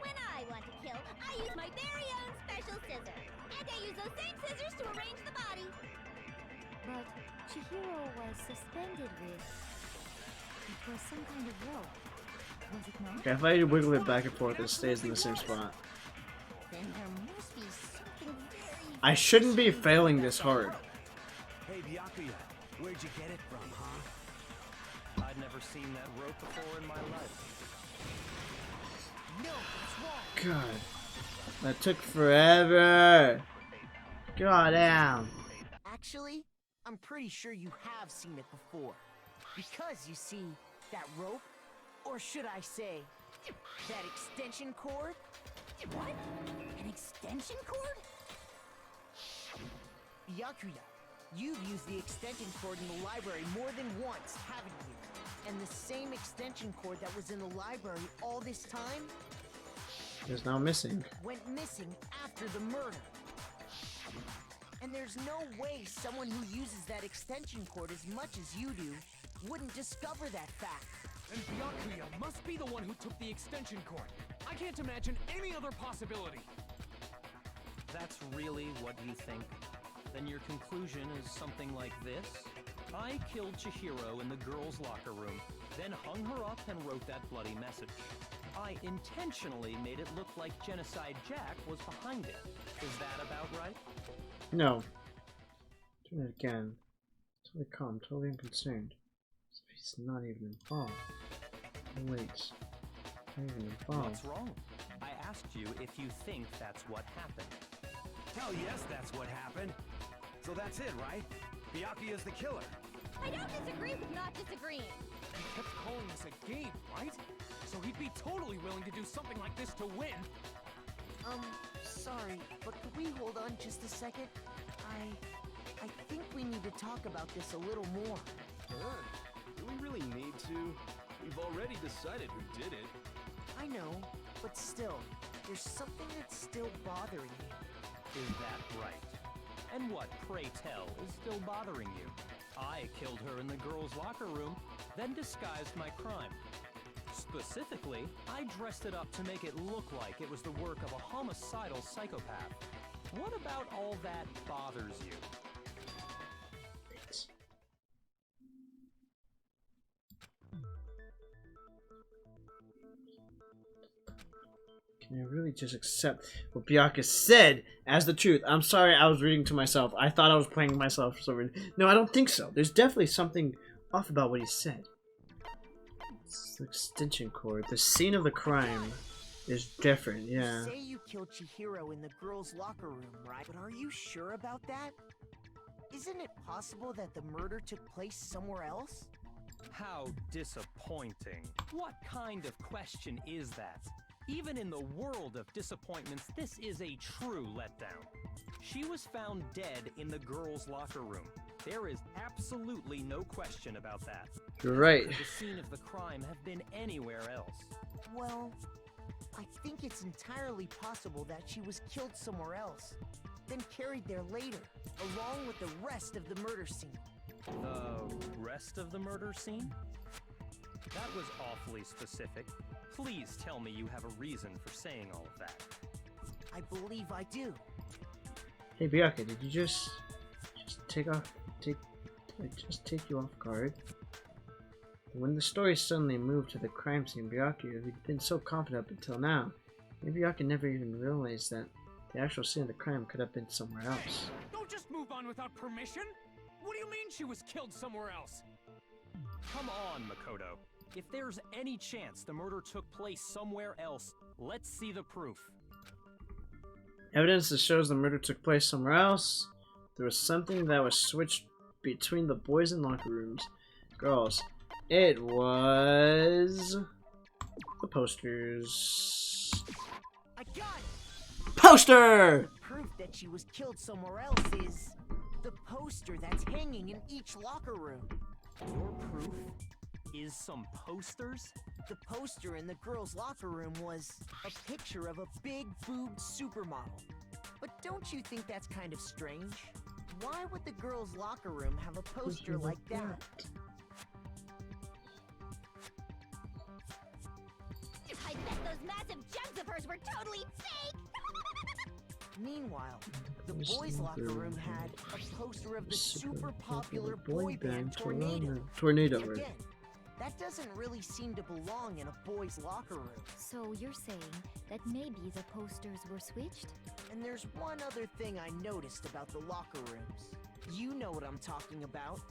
When I want to kill, I use my very own special scissors. And I use those same scissors to arrange the body. But Chihiro was suspended with... It was some kind of rope. Was it not? Okay, if I wiggle it back and forth, it stays in the same spot. Then there must be something very I shouldn't be failing this hard. Hey, Byakuya, where'd you get it from, huh? I'd never seen that rope before in my life. No, it's wrong! God. That took forever. God damn. Actually, I'm pretty sure you have seen it before. Because, you see, that rope, or should I say, that extension cord? What? An extension cord? Byakuya, you've used the extension cord in the library more than once, haven't you? And the same extension cord that was in the library all this time It's now missing. went missing after the murder. And there's no way someone who uses that extension cord as much as you do wouldn't discover that fact. And Byakuya must be the one who took the extension cord. I can't imagine any other possibility. That's really what you think? Then your conclusion is something like this? I killed Chihiro in the girls' locker room, then hung her up and wrote that bloody message. I intentionally made it look like Genocide Jack was behind it. Is that about right? No. Turn it again. Totally calm, totally unconcerned. As if he's not even involved. Oh, wait. Not even involved. What's wrong? I asked you if you think that's what happened. Hell yes, that's what happened. So that's it, right? Byakuya's the killer. I don't disagree with not disagreeing. He kept calling this a game, right? So he'd be totally willing to do something like this to win. Sorry, but could we hold on just a second? I think we need to talk about this a little more. Huh? Do we really need to? We've already decided who did it. I know, but still, there's something that's still bothering me. Is that right? And what, pray tell, is still bothering you? I killed her in the girls' locker room, then disguised my crime. Specifically, I dressed it up to make it look like it was the work of a homicidal psychopath. What about all that bothers you? Can I really just accept what Byakuya said as the truth? I'm sorry, I was reading to myself. I thought I was playing myself for some reason. No, I don't think so. There's definitely something off about what he said. It's the extension cord. The scene of the crime. is different, yeah. You say you killed Chihiro in the girls' locker room, right? But are you sure about that? Isn't it possible that the murder took place somewhere else? How disappointing. What kind of question is that? Even in the world of disappointments, this is a true letdown. She was found dead in the girls' locker room. There is absolutely no question about that. You're right. Could the scene of the crime have been anywhere else? Well, I think it's entirely possible that she was killed somewhere else, then carried there later, along with the rest of the murder scene. The rest of the murder scene? That was awfully specific. Please tell me you have a reason for saying all of that. I believe I do. Hey Bianca, did you just take you off guard? When the story suddenly moved to the crime scene, Byakuya had been so confident up until now. Maybe Byakuya never even realized that the actual scene of the crime could have been somewhere else. Don't just move on without permission! What do you mean she was killed somewhere else? Come on, Makoto. If there's any chance the murder took place somewhere else, let's see the proof. Evidence that shows the murder took place somewhere else. There was something that was switched between the boys in locker rooms. Girls. It was the posters. I got it! Poster! Proof that she was killed somewhere else is the poster that's hanging in each locker room. Your proof is some posters? The poster in the girls' locker room was a picture of a big boobed supermodel. But don't you think that's kind of strange? Why would the girls' locker room have a poster like that? I bet those massive gems of hers were totally fake! Meanwhile, the boys' locker room had a poster of the super popular boy band Tornado. Again, that doesn't really seem to belong in a boys' locker room. So you're saying that maybe the posters were switched? And there's one other thing I noticed about the locker rooms. You know what I'm talking about,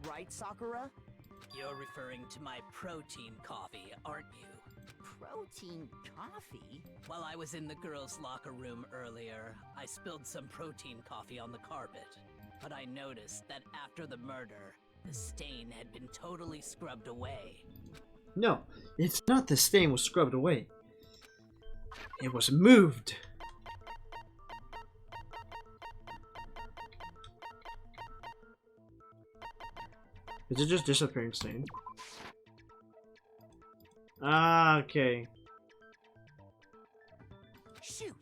right, Sakura? You're referring to my protein coffee, aren't you? Protein coffee? While I was in the girls' locker room earlier, I spilled some protein coffee on the carpet. But I noticed that after the murder, the stain had been totally scrubbed away. No, it's not the stain was scrubbed away. It was moved. Is it just disappearing stain? Ah, okay. Shoot.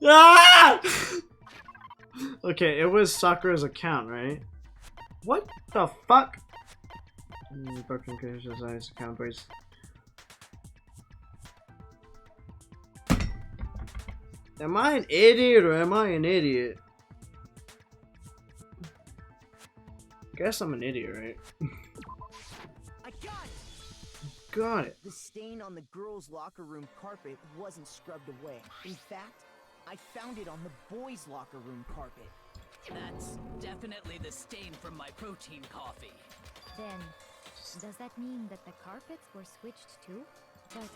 Ah! Okay, it was Sakura's account, right? What the fuck? Broken Chris's eyes account brace. Am I an idiot or am I an idiot? Guess I'm an idiot, right? I got it! Got it. The stain on the girls' locker room carpet wasn't scrubbed away. In fact, I found it on the boys' locker room carpet. That's definitely the stain from my protein coffee. Then, does that mean that the carpets were switched too? But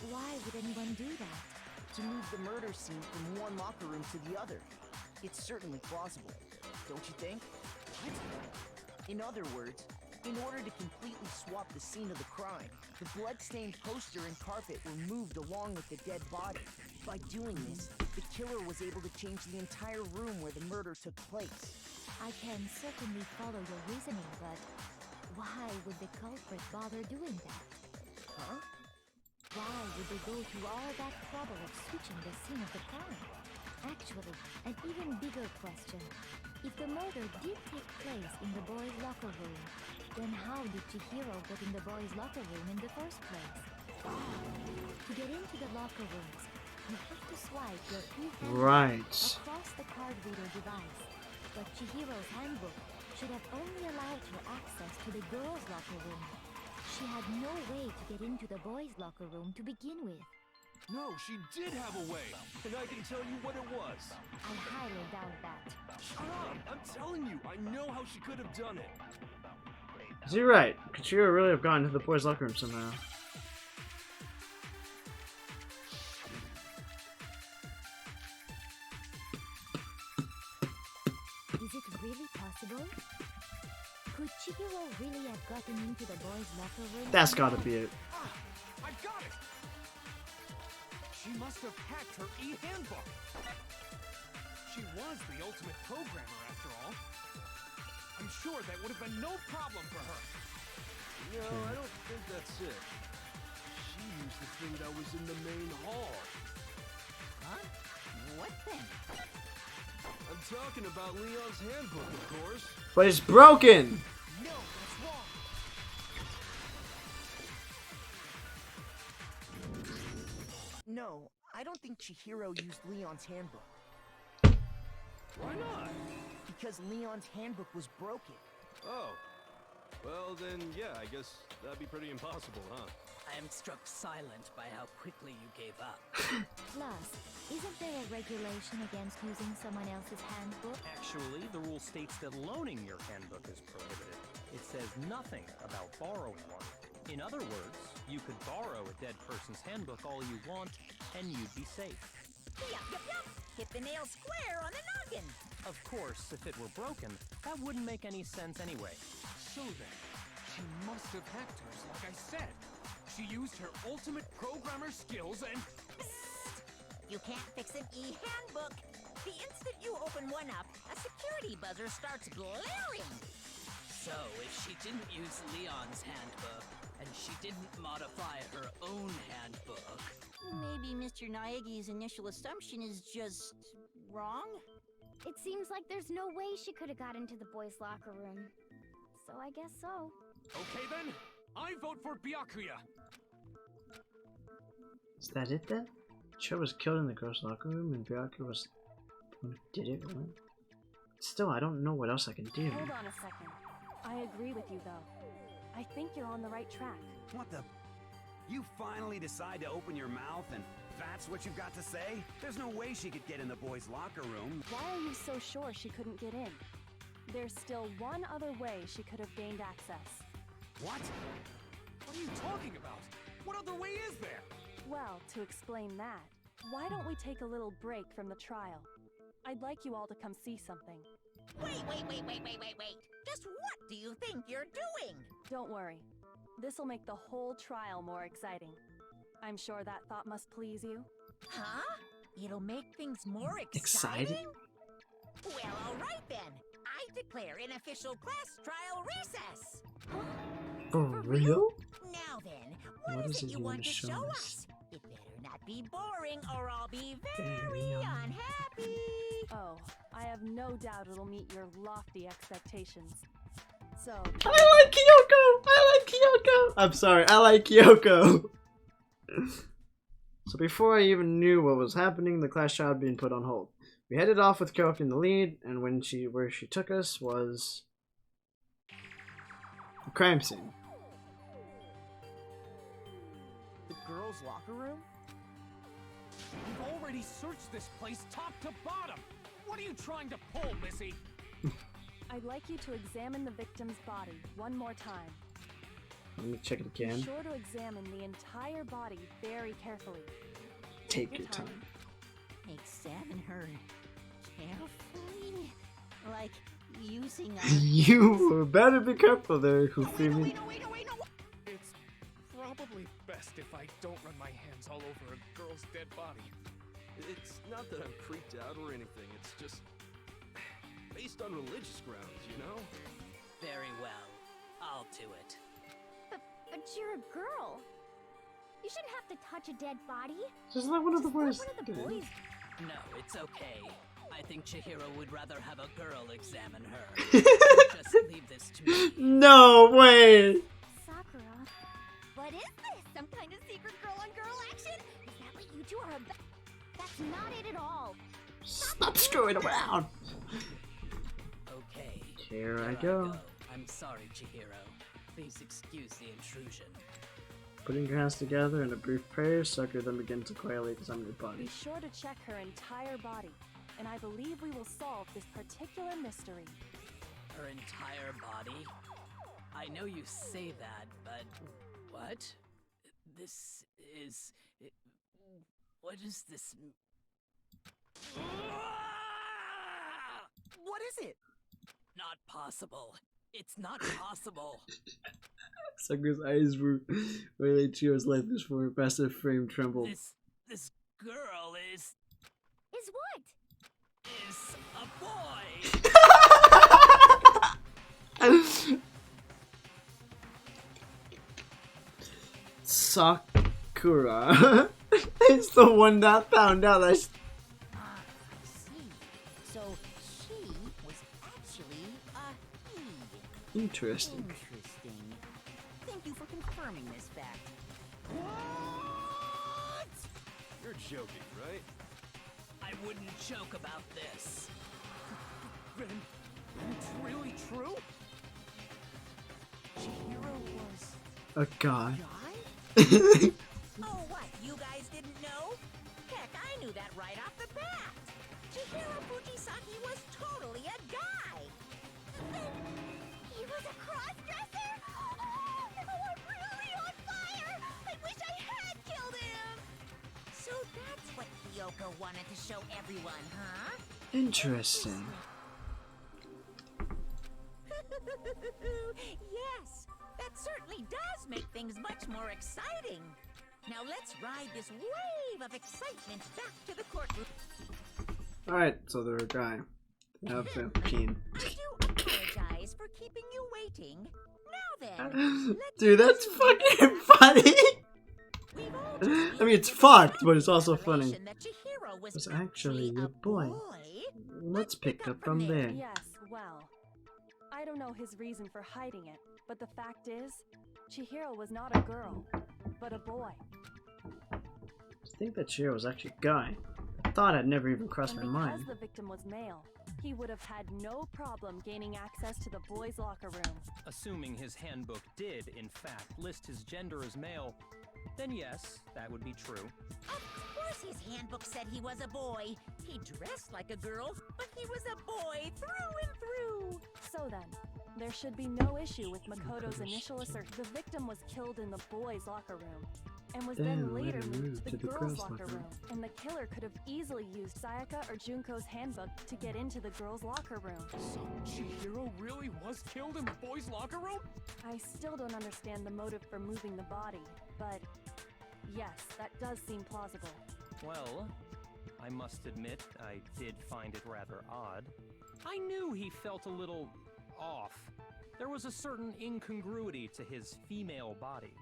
why would anyone do that? To move the murder scene from one locker room to the other. It's certainly plausible, don't you think? What? In other words, in order to completely swap the scene of the crime, the blood-stained poster and carpet were moved along with the dead body. By doing this, the killer was able to change the entire room where the murder took place. I can certainly follow your reasoning, but why would the culprit bother doing that? Huh? Why would they go through all that trouble of switching the scene of the crime? Actually, an even bigger question. If the murder did take place in the boys' locker room, then how did Chihiro get in the boys' locker room in the first place? To get into the locker rooms, you have to swipe your e-handbook across the card reader device. But Chihiro's handbook should have only allowed her access to the girls' locker room. She had no way to get into the boys' locker room to begin with. No, she did have a way, and I can tell you what it was. I highly doubt that. Shut up! I'm telling you, I know how she could have done it. Is he right? Could Chihiro really have gotten to the boys' locker room somehow? possible? Could Chihiro really have gotten into the boys' locker room? That's gotta be it. Ah, I got it! She must have hacked her e-handbook. She was the ultimate programmer, after all. I'm sure that would have been no problem for her. No, I don't think that's it. She used the thing that was in the main hall. Huh? What thing? I'm talking about Leon's handbook, of course. But it's broken! No, that's wrong. No, I don't think Chihiro used Leon's handbook. Why not? Because Leon's handbook was broken. Oh. Well, then, yeah, I guess that'd be pretty impossible, huh? I am struck silent by how quickly you gave up. Plus, isn't there a regulation against using someone else's handbook? Actually, the rule states that loaning your handbook is prohibited. It says nothing about borrowing one. In other words, you could borrow a dead person's handbook all you want, and you'd be safe. Yup, yup, yup! Hit the nail square on the noggin! Of course, if it were broken, that wouldn't make any sense anyway. So then, she must have hacked hers, like I said. She used her ultimate programmer skills and... You can't fix an e-handbook! The instant you open one up, a security buzzer starts blaring! So, if she didn't use Leon's handbook, and she didn't modify her own handbook... Maybe Mr. Naegi's initial assumption is just... wrong? It seems like there's no way she could have got into the boys' locker room. So I guess so. Okay then, I vote for Byakuya! Is that it then? Cho was killed in the girls' locker room and Byakuya was the one who did it, right? Still, I don't know what else I can do. Hold on a second. I agree with you, though. I think you're on the right track. What the? You finally decide to open your mouth and that's what you've got to say? There's no way she could get in the boys' locker room. Why are you so sure she couldn't get in? There's still one other way she could have gained access. What? What are you talking about? What other way is there? Well, to explain that, why don't we take a little break from the trial? I'd like you all to come see something. Wait! Just what do you think you're doing? Don't worry. This'll make the whole trial more exciting. I'm sure that thought must please you. Huh? It'll make things more Exciting? exciting? Well, alright then. I declare an official class trial recess. For real? Now then, What what is is it it you you want wanna to show show us? us? It better not be boring or I'll be Very very unhappy. Oh, I have no doubt it'll meet your lofty expectations. So, I like Kyoko! I like Kyoko! I'm sorry, I like Kyoko! So before I even knew what was happening, the class trial had been put on hold. We headed off with Kyoko in the lead, and where she took us was a crime scene. The girls' locker room? We've already searched this place top to bottom! What are you trying to pull, Missy? I'd like you to examine the victim's body one more time. Let me check it Be again. sure to examine the entire body very carefully. Take your time. Examine her carefully? Like using a... You better be careful there, Hufimi. It's probably best if I don't run my hands all over a girl's dead body. It's not that I'm creeped out or anything, it's just based on religious grounds, you know? Very well. I'll do it. But you're a girl. You shouldn't have to touch a dead body. Just let one of the boys One of the do it. boys. No, it's okay. I think Chihiro would rather have a girl examine her. Just leave this to me. No way! Sakura. What is this? Some kind of secret girl-on-girl action? Is that what you two are about? That's not it at all. Stop screwing around! Okay. Here I go. I'm sorry, Chihiro. Please excuse the intrusion. Putting your hands together in a brief prayer, Sakura then begins to quietly examine your Be body. sure to check her entire body, and I believe we will solve this particular mystery. Her entire body? I know you say that, but what? This is... What is this? What is it? Not possible. It's not possible. Sakura's eyes were really Chio's life before her passive frame trembled. This girl is what? is a boy. Sakura is the one that found out that. I see. So she was actually a he. Interesting. Interesting. Thank you for confirming this fact. What? You're joking, right? I wouldn't joke about this. Then it's really true? Chihiro was A guy. guy? Oh, what? You guys didn't know? Heck, I knew that right off the bat. Chihiro Fujisaki was totally a guy. He was a cross-dresser? Oh, I'm really on fire! I wish I had killed him! So that's what Kyoko wanted to show everyone, huh? Interesting. Yes, that certainly does make things much more exciting. Now let's ride this wave of excitement back to the courtroom. Alright, so they're a guy. They have the keen. I do apologize for keeping you waiting. Now then, let's Dude, that's resume fucking funny! We've all just I mean, it's used the fucked, but it's also funny. revelation that Chihiro was It's actually a boy. Let's pick up from there. Yes, well, I don't know his reason for hiding it, but the fact is, Chihiro was not a girl, but a boy. I think that Chihiro was actually a guy. I thought I'd never even crossed my And mind. because the victim was male, he would have had no problem gaining access to the boys' locker room. Assuming his handbook did, in fact, list his gender as male, then yes, that would be true. Of course his handbook said he was a boy. He dressed like a girl, but he was a boy through and through. So then, there should be no issue with Makoto's initial assertion. The victim was killed in the boys' locker room, and was then later moved to the girls' locker room. And the killer could have easily used Sayaka or Junko's handbook to get into the girls' locker room. So Chihiro really was killed in the boys' locker room? I still don't understand the motive for moving the body, but yes, that does seem plausible. Well, I must admit, I did find it rather odd. I knew he felt a little off. There was a certain incongruity to his female body.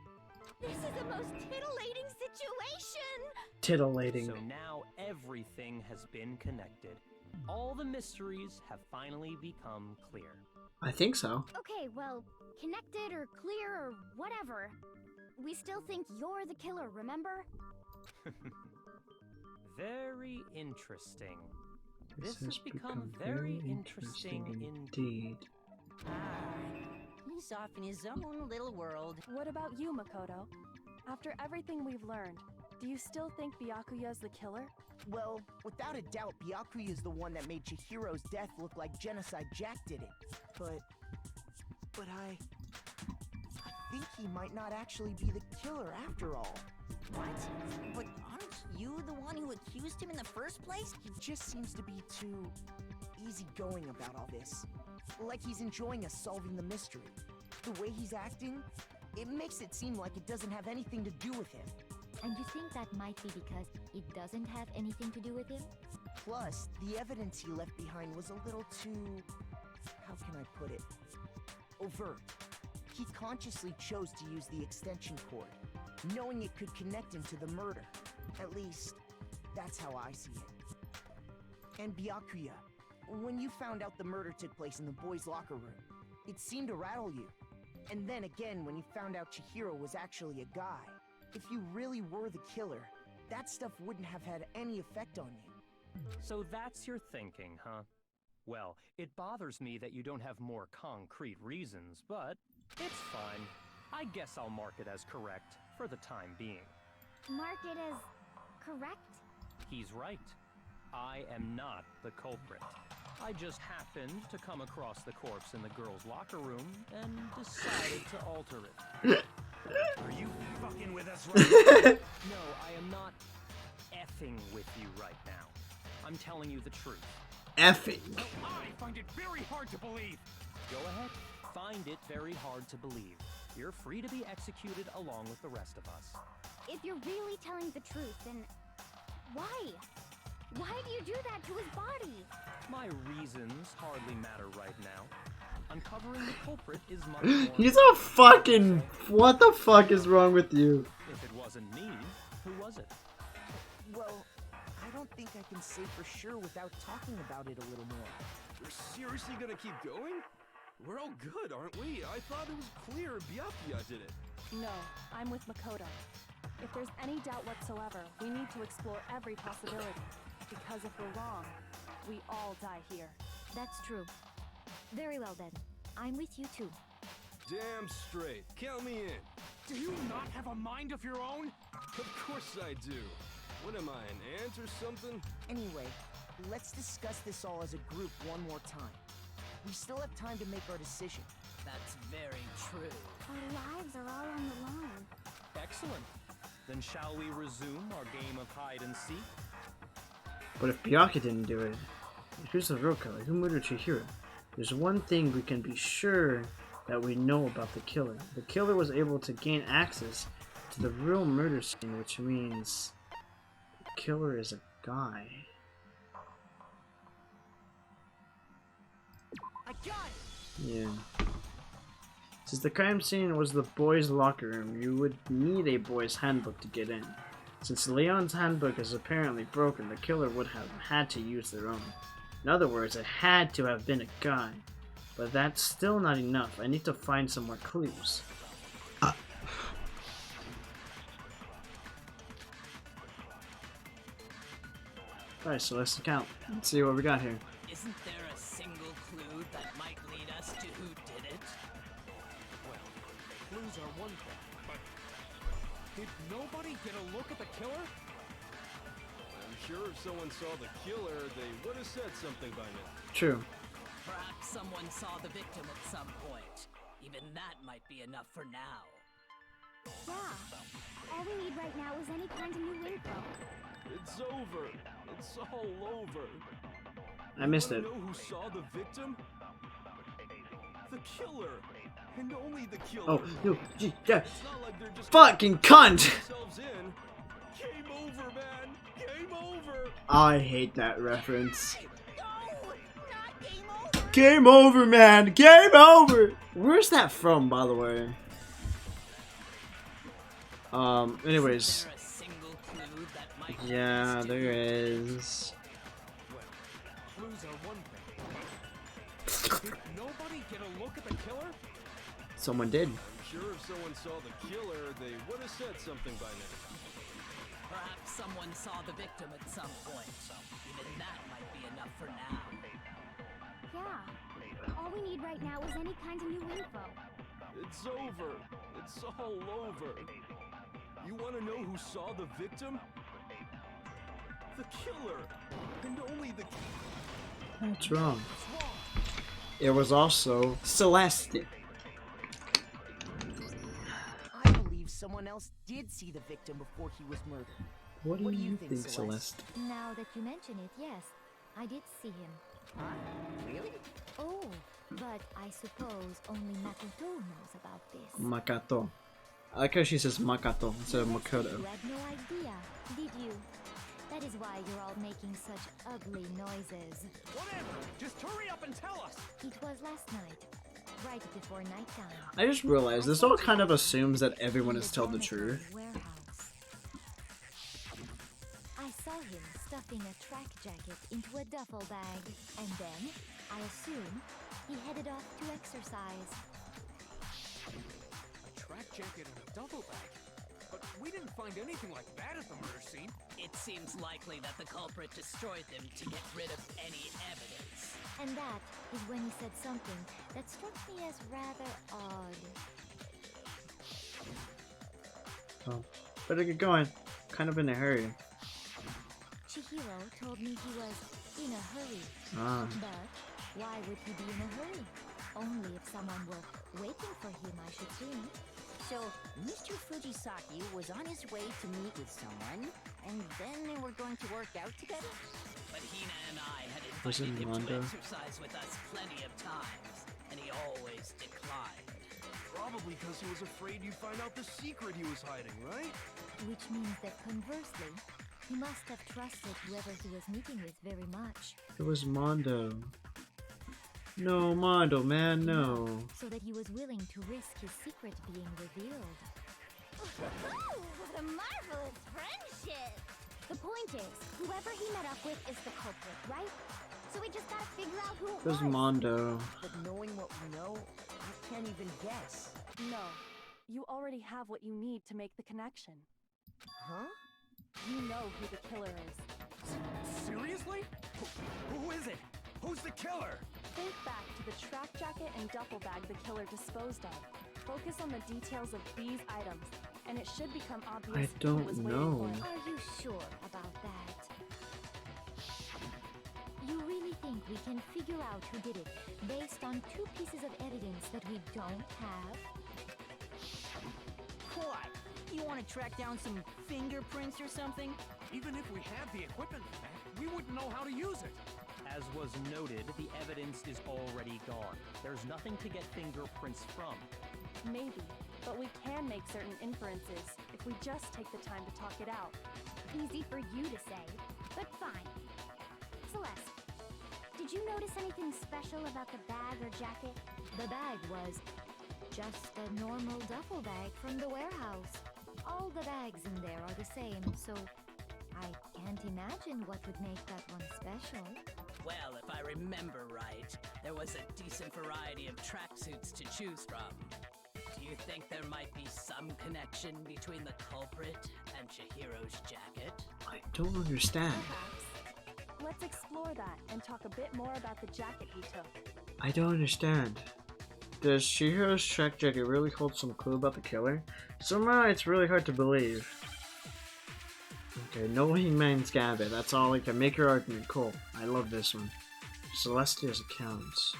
This is the most titillating situation! Titillating. So now everything has been connected. All the mysteries have finally become clear. I think so. Okay, well, connected or clear or whatever. We still think you're the killer, remember? Very interesting. This has become very interesting indeed. He's off in his own little world. What about you, Makoto? After everything we've learned, do you still think Byakuya's the killer? Well, without a doubt, Byakuya is the one that made Chihiro's death look like Genocide Jack did it. But I think he might not actually be the killer after all. What? But aren't you the one who accused him in the first place? He just seems to be too easygoing about all this. Like he's enjoying us solving the mystery. The way he's acting, it makes it seem like it doesn't have anything to do with him. And you think that might be because it doesn't have anything to do with him? Plus, the evidence he left behind was a little too... how can I put it? Overt. He consciously chose to use the extension cord, knowing it could connect him to the murder. At least, that's how I see it. And Byakuya, when you found out the murder took place in the boys' locker room, it seemed to rattle you. And then again, when you found out Chihiro was actually a guy, if you really were the killer, that stuff wouldn't have had any effect on you. So that's your thinking, huh? Well, it bothers me that you don't have more concrete reasons, but it's fine. I guess I'll mark it as correct for the time being. Mark it as correct? He's right. I am not the culprit. I just happened to come across the corpse in the girls' locker room and decided to alter it. Are you fucking with us right now? No, I am not effing with you right now. I'm telling you the truth. effing. Well, I find it very hard to believe. Go ahead, find it very hard to believe. You're free to be executed along with the rest of us. If you're really telling the truth, then why? Why do you do that to his body? My reasons hardly matter right now. Uncovering the culprit is much more... He's a fucking... What the fuck is wrong with you? If it wasn't me, who was it? Well, I don't think I can say for sure without talking about it a little more. We're seriously gonna keep going? We're all good, aren't we? I thought it was clear Byakuya did it. No, I'm with Makoto. If there's any doubt whatsoever, we need to explore every possibility. Because if we're wrong, we all die here. That's true. Very well then. I'm with you too. Damn straight. Count me in. Do you not have a mind of your own? Of course I do. What am I, an ant or something? Anyway, let's discuss this all as a group one more time. We still have time to make our decision. That's very true. Our lives are all on the line. Excellent. Then shall we resume our game of hide and seek? But if Byakuya didn't do it, here's the real killer. Who murdered Chihiro? There's one thing we can be sure that we know about the killer. The killer was able to gain access to the real murder scene, which means the killer is a guy. I got it! Yeah. Since the crime scene was the boys' locker room, you would need a boys' handbook to get in. Since Leon's handbook is apparently broken, the killer would have had to use their own. In other words, it had to have been a guy. But that's still not enough. I need to find some more clues. Alright, so let's count. Let's see what we got here. Isn't there a single clue that might lead us to who did it? Well, clues are one thing, but did nobody get a look at the killer? I'm sure if someone saw the killer, they would have said something by now. True. Perhaps someone saw the victim at some point. Even that might be enough for now. Yeah. All we need right now is any kind of new info. It's over. It's all over. I missed it. You wanna know who saw the victim? The killer. And only the killer. Oh, no. Gee, yeah. It's not like they're just Fucking cunt! themselves in. Game over, man. Game over. I hate that reference. No, not game over. Game over, man! Game over! Where's that from, by the way? Anyways. Is there a single clue that might lead Yeah, us to there who did it? is. Well, clues are one thing, but did nobody get a look at the killer? Someone did. I'm sure if someone saw the killer, they would have said something by now. Perhaps someone saw the victim at some point. Even that might be enough for now. Yeah. All we need right now is any kind of new info. It's over. It's all over. You want to know who saw the victim? The killer. And only the What's wrong? It was also Celeste. I believe someone else did see the victim before he was murdered. What do you think, Celeste? Celeste? Now that you mention it, yes, I did see him. Huh? Really? Oh, but I suppose only Makoto knows about this. Makato. I like how she says Makato instead of You Makoto. had no idea, did you? That is why you're all making such ugly noises. Whatever! Just hurry up and tell us! It was last night, right before nighttime. I just realized this all kind of assumes that everyone In has the told the dormitory truth. warehouse. I saw him stuffing a track jacket into a duffel bag, and then, I assume, he headed off to exercise. A track jacket and a duffel bag? But we didn't find anything like that at the murder scene. It seems likely that the culprit destroyed them to get rid of any evidence. And that is when he said something that struck me as rather odd. Oh, better get going. Kind of in a hurry. Chihiro told me he was in a hurry. Ah. But why would he be in a hurry? Only if someone were waiting for him, I should think. So, Mr. Fujisaki was on his way to meet with someone, and then they were going to work out together? But Hina and I had Was it invited him to Mondo? exercise with us plenty of times, and he always declined. Probably because he was afraid you'd find out the secret he was hiding, right? Which means that conversely, he must have trusted whoever he was meeting with very much. It was Mondo. No, Mondo, man, no. So that he was willing to risk his secret being revealed. Ooh, what a marvelous friendship! The point is, whoever he met up with is the culprit, right? So we just gotta figure out who it It was Mondo. But knowing what we know, I can't even guess. No. You already have what you need to make the connection. Huh? You know who the killer is. Seriously? Who is it? Who's the killer? Think back to the track jacket and duffel bag the killer disposed of. Focus on the details of these items, and it should become obvious I who don't was know. waiting for him. Are you sure about that? You really think we can figure out who did it based on two pieces of evidence that we don't have? What? You want to track down some fingerprints or something? Even if we had the equipment for that, we wouldn't know how to use it. As was noted, the evidence is already gone. There's nothing to get fingerprints from. Maybe, but we can make certain inferences if we just take the time to talk it out. Easy for you to say, but fine. Celeste, did you notice anything special about the bag or jacket? The bag was just a normal duffel bag from the warehouse. All the bags in there are the same, so I can't imagine what would make that one special. Well, if I remember right, there was a decent variety of tracksuits to choose from. Do you think there might be some connection between the culprit and Chihiro's jacket? I don't understand. Perhaps. Let's explore that and talk a bit more about the jacket he took. I don't understand. Does Chihiro's track jacket really hold some clue about the killer? Somehow it's really hard to believe. Okay, no Hangman's Gambit. That's all I can make your argument. Cool. I love this one. Celestia's accounts.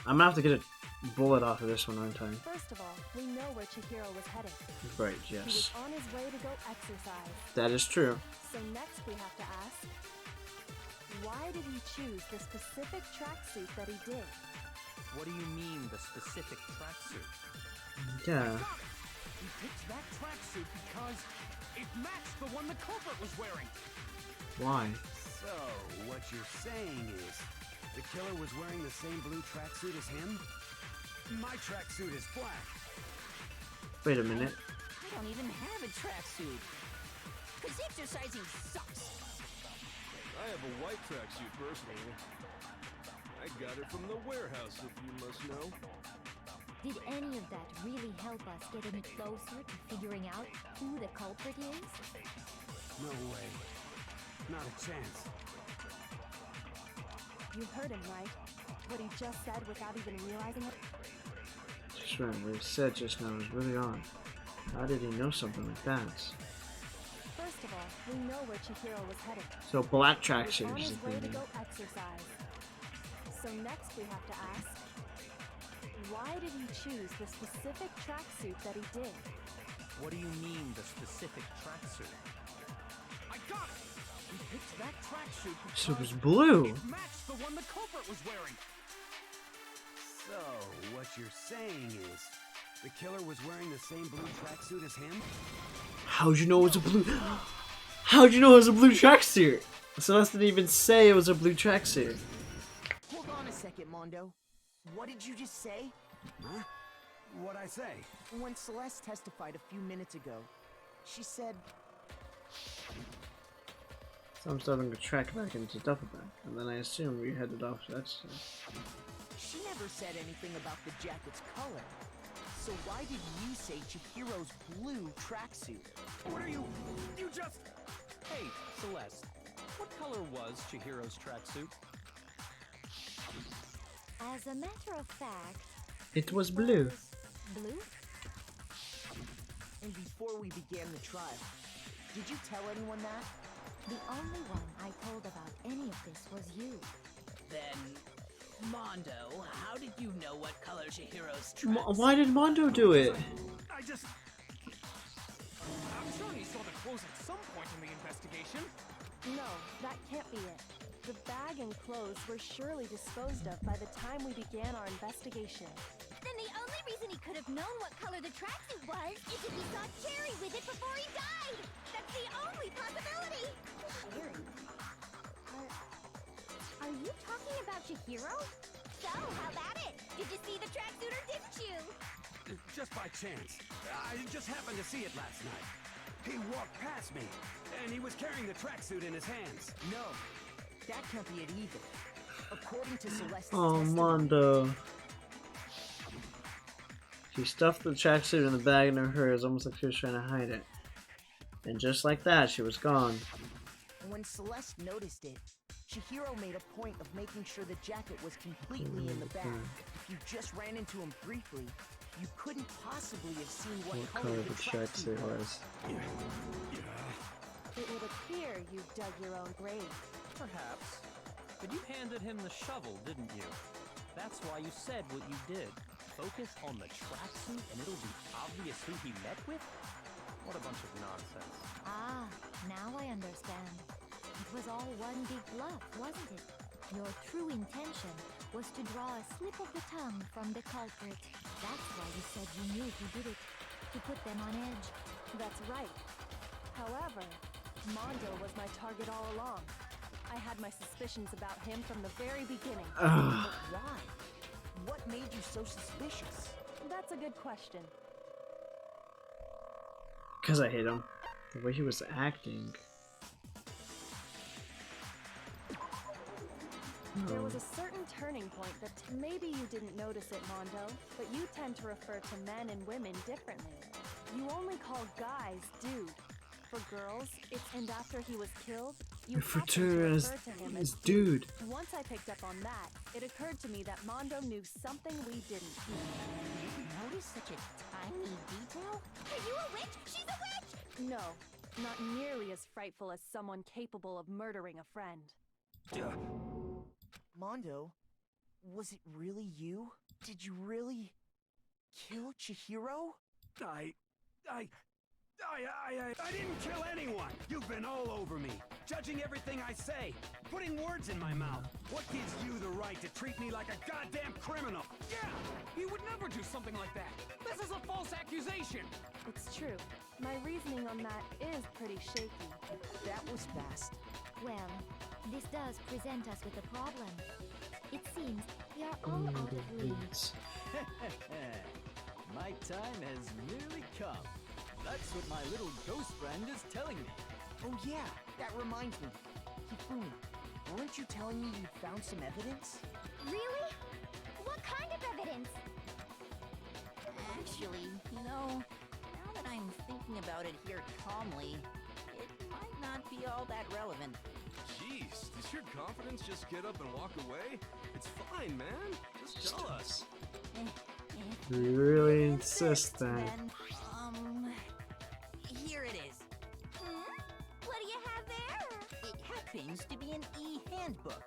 I'm gonna have to get a bullet off of this one, aren't I? First of all, we know where Chihiro was headed. Right, He was yes. on his way to go exercise. That is true. So next we have to ask, why did he choose the specific tracksuit that he did? What do you mean, the specific tracksuit? Yeah. He picked that tracksuit because it matched the one the culprit was wearing. Why? So, what you're saying is, the killer was wearing the same blue tracksuit as him? My tracksuit is black. Wait a minute. I don't even have a tracksuit. Cause exercising sucks. I have a white tracksuit personally. I got it from the warehouse, if you must know. Did any of that really help us get any closer to figuring out who the culprit is? No way. Not a chance. You heard him, right? What he just said without even realizing it? That's right, what he said just now was really odd. How did he know something like that? First of all, we know where Chihiro was headed. So black He was tracksuit on is his the way to thing. go exercise. So next we have to ask, why did he choose the specific tracksuit that he did? What do you mean, the specific tracksuit? I got it! He picked that tracksuit because So it was blue. it matched the one the culprit was wearing. So, what you're saying is, the killer was wearing the same blue tracksuit as him? How'd you know it was a blue? How'd you know it was a blue tracksuit? Celeste didn't even say it was a blue tracksuit. Hold on a second, Mondo. What did you just say? Huh? What'd I say? When Celeste testified a few minutes ago, she said, So I'm starting to track back into duffel bag, and then I assume we headed off to exercise. she never said anything about the jacket's color. So why did you say Chihiro's blue tracksuit? What are you just... Hey, Celeste, what color was Chihiro's tracksuit? As a matter of fact, It was blue. blue? And before we began the trial, did you tell anyone that? The only one I told about any of this was you. Then, Mondo, how did you know what color Chihiro's tracksuit? Why did Mondo do it? I just... I'm sure he saw the clothes at some point in the investigation. No, that can't be it. The bag and clothes were surely disposed of by the time we began our investigation. Then the only reason he could have known what color the tracksuit was is if he saw Cherry with it before he died! That's the only possibility! Cherry? Are you talking about Chihiro? So, how about it? Did you see the tracksuit or didn't you? Just by chance. I just happened to see it last night. He walked past me, and he was carrying the tracksuit in his hands. No, that can't be it either. According to Celeste's Oh, testimony, Mondo. She stuffed the tracksuit in the bag under hers, almost like she was trying to hide it. And just like that, she was gone. when Celeste noticed it, Chihiro made a point of making sure the jacket was completely in the bag. If you just ran into him briefly, you couldn't possibly have seen what color the tracksuit was. It would appear you dug your own grave. Perhaps. But you handed him the shovel, didn't you? That's why you said what you did. Focus on the tracksuit and it'll be obvious who he met with? What a bunch of nonsense. Ah, now I understand. It was all one big bluff, wasn't it? Your true intention was to draw a slip of the tongue from the culprit. That's why you said you knew who did it, to put them on edge. That's right. However, Mondo was my target all along. I had my suspicions about him from the very beginning. But why? What made you so suspicious? That's a good question. Because I hate him. The way he was acting. There was a certain turning point that maybe you didn't notice it, Mondo, but you tend to refer to men and women differently. You only call guys dude. For girls, and after he was killed, you refer happened to her as him as dude. Once I picked up on that, it occurred to me that Mondo knew something we didn't. You noticed such a tiny detail? Are you a witch? She's a witch! No, not nearly as frightful as someone capable of murdering a friend. Mondo, was it really you? Did you really kill Chihiro? I didn't kill anyone! You've been all over me, judging everything I say, putting words in my mouth. What gives you the right to treat me like a goddamn criminal? Yeah! He would never do something like that! This is a false accusation! It's true. My reasoning on that is pretty shaky. That was fast. Well, this does present us with a problem. It seems we are all out of leads. My time has nearly come. That's what my little ghost friend is telling me. Oh yeah, that reminds me. Hifumi, weren't you telling me you found some evidence? Really? What kind of evidence? Actually, now that I'm thinking about it here calmly, it might not be all that relevant. Jeez, does your confidence just get up and walk away? It's fine, man. Just tell us. You really insist that. Then, here it is. What do you have there? It happens to be an e-handbook.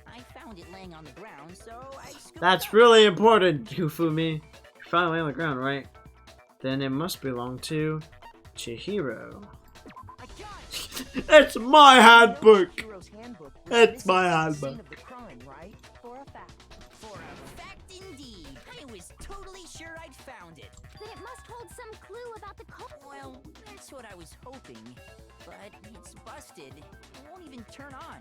I found it laying on the ground, so I scooped That's it up. really important, Hifumi. Finally on the ground, right? Then it must belong to Chihiro. I got it! It's my handbook! Chihiro's handbook was It's missing my at the scene handbook. of the crime, right? For a fact. For a fact indeed. I was totally sure I'd found it. Then it must hold some clue about the culprit. Well, that's what I was hoping. But it's busted. It won't even turn on.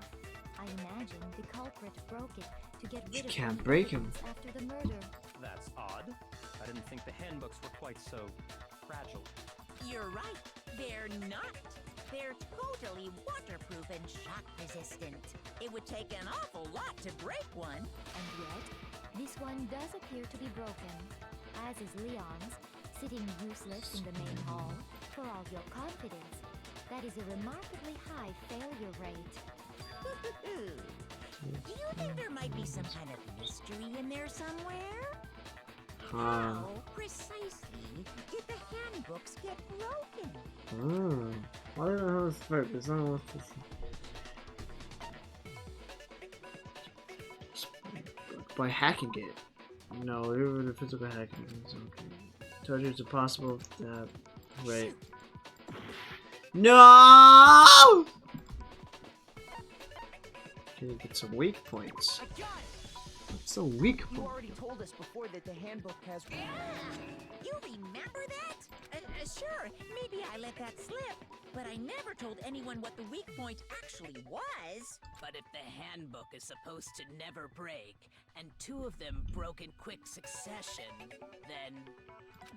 I imagine the culprit broke it to get rid You of can't the break him. evidence after the murder. That's odd. I didn't think the handbooks were quite so fragile. You're right. They're not. They're totally waterproof and shock resistant. It would take an awful lot to break one. And yet, this one does appear to be broken, as is Leon's, sitting useless in the main hall. For all your confidence, that is a remarkably high failure rate. Do you think there might be some kind of mystery in there somewhere? Huh. How precisely did the handbooks get broken? Why don't know how this works? It's not what this. By hacking it. No, even the physical hacking is okay. Told you it's impossible that. Right. No! Okay, get some weak points. I got it! What's a weak You point? already told us before that the handbook has... You remember that? Sure, maybe I let that slip, but I never told anyone what the weak point actually was. But if the handbook is supposed to never break, and 2 of them broke in quick succession,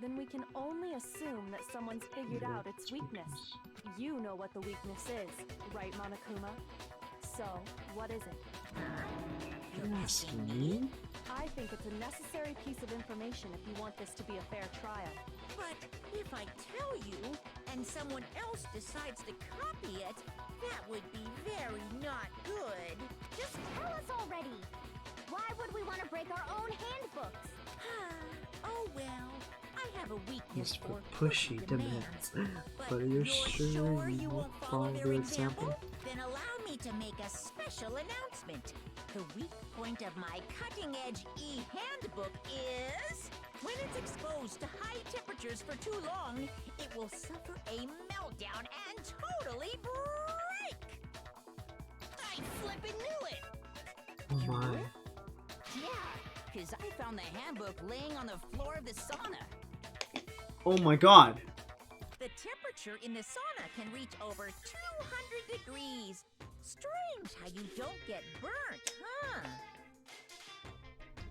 Then we can only assume that someone's figured out its weakness. You know what the weakness is, right, Monokuma? So, what is it? You're asking me? I think it's a necessary piece of information if you want this to be a fair trial. But if I tell you, and someone else decides to copy it, that would be very not good. Just tell us already! Why would we want to break our own handbooks? Oh well, I have a weakness Just for for pushy demands. But are you sure you won't follow their example? Then allow me to make a special announcement. The weak point of my cutting-edge e-handbook is... when it's exposed to high temperatures for too long, it will suffer a meltdown and totally break! I flippin' knew it! Oh my. Yeah, because I found the handbook laying on the floor of the sauna. Oh my god. The temperature in the sauna can reach over 200 degrees. Strange how you don't get burnt, huh?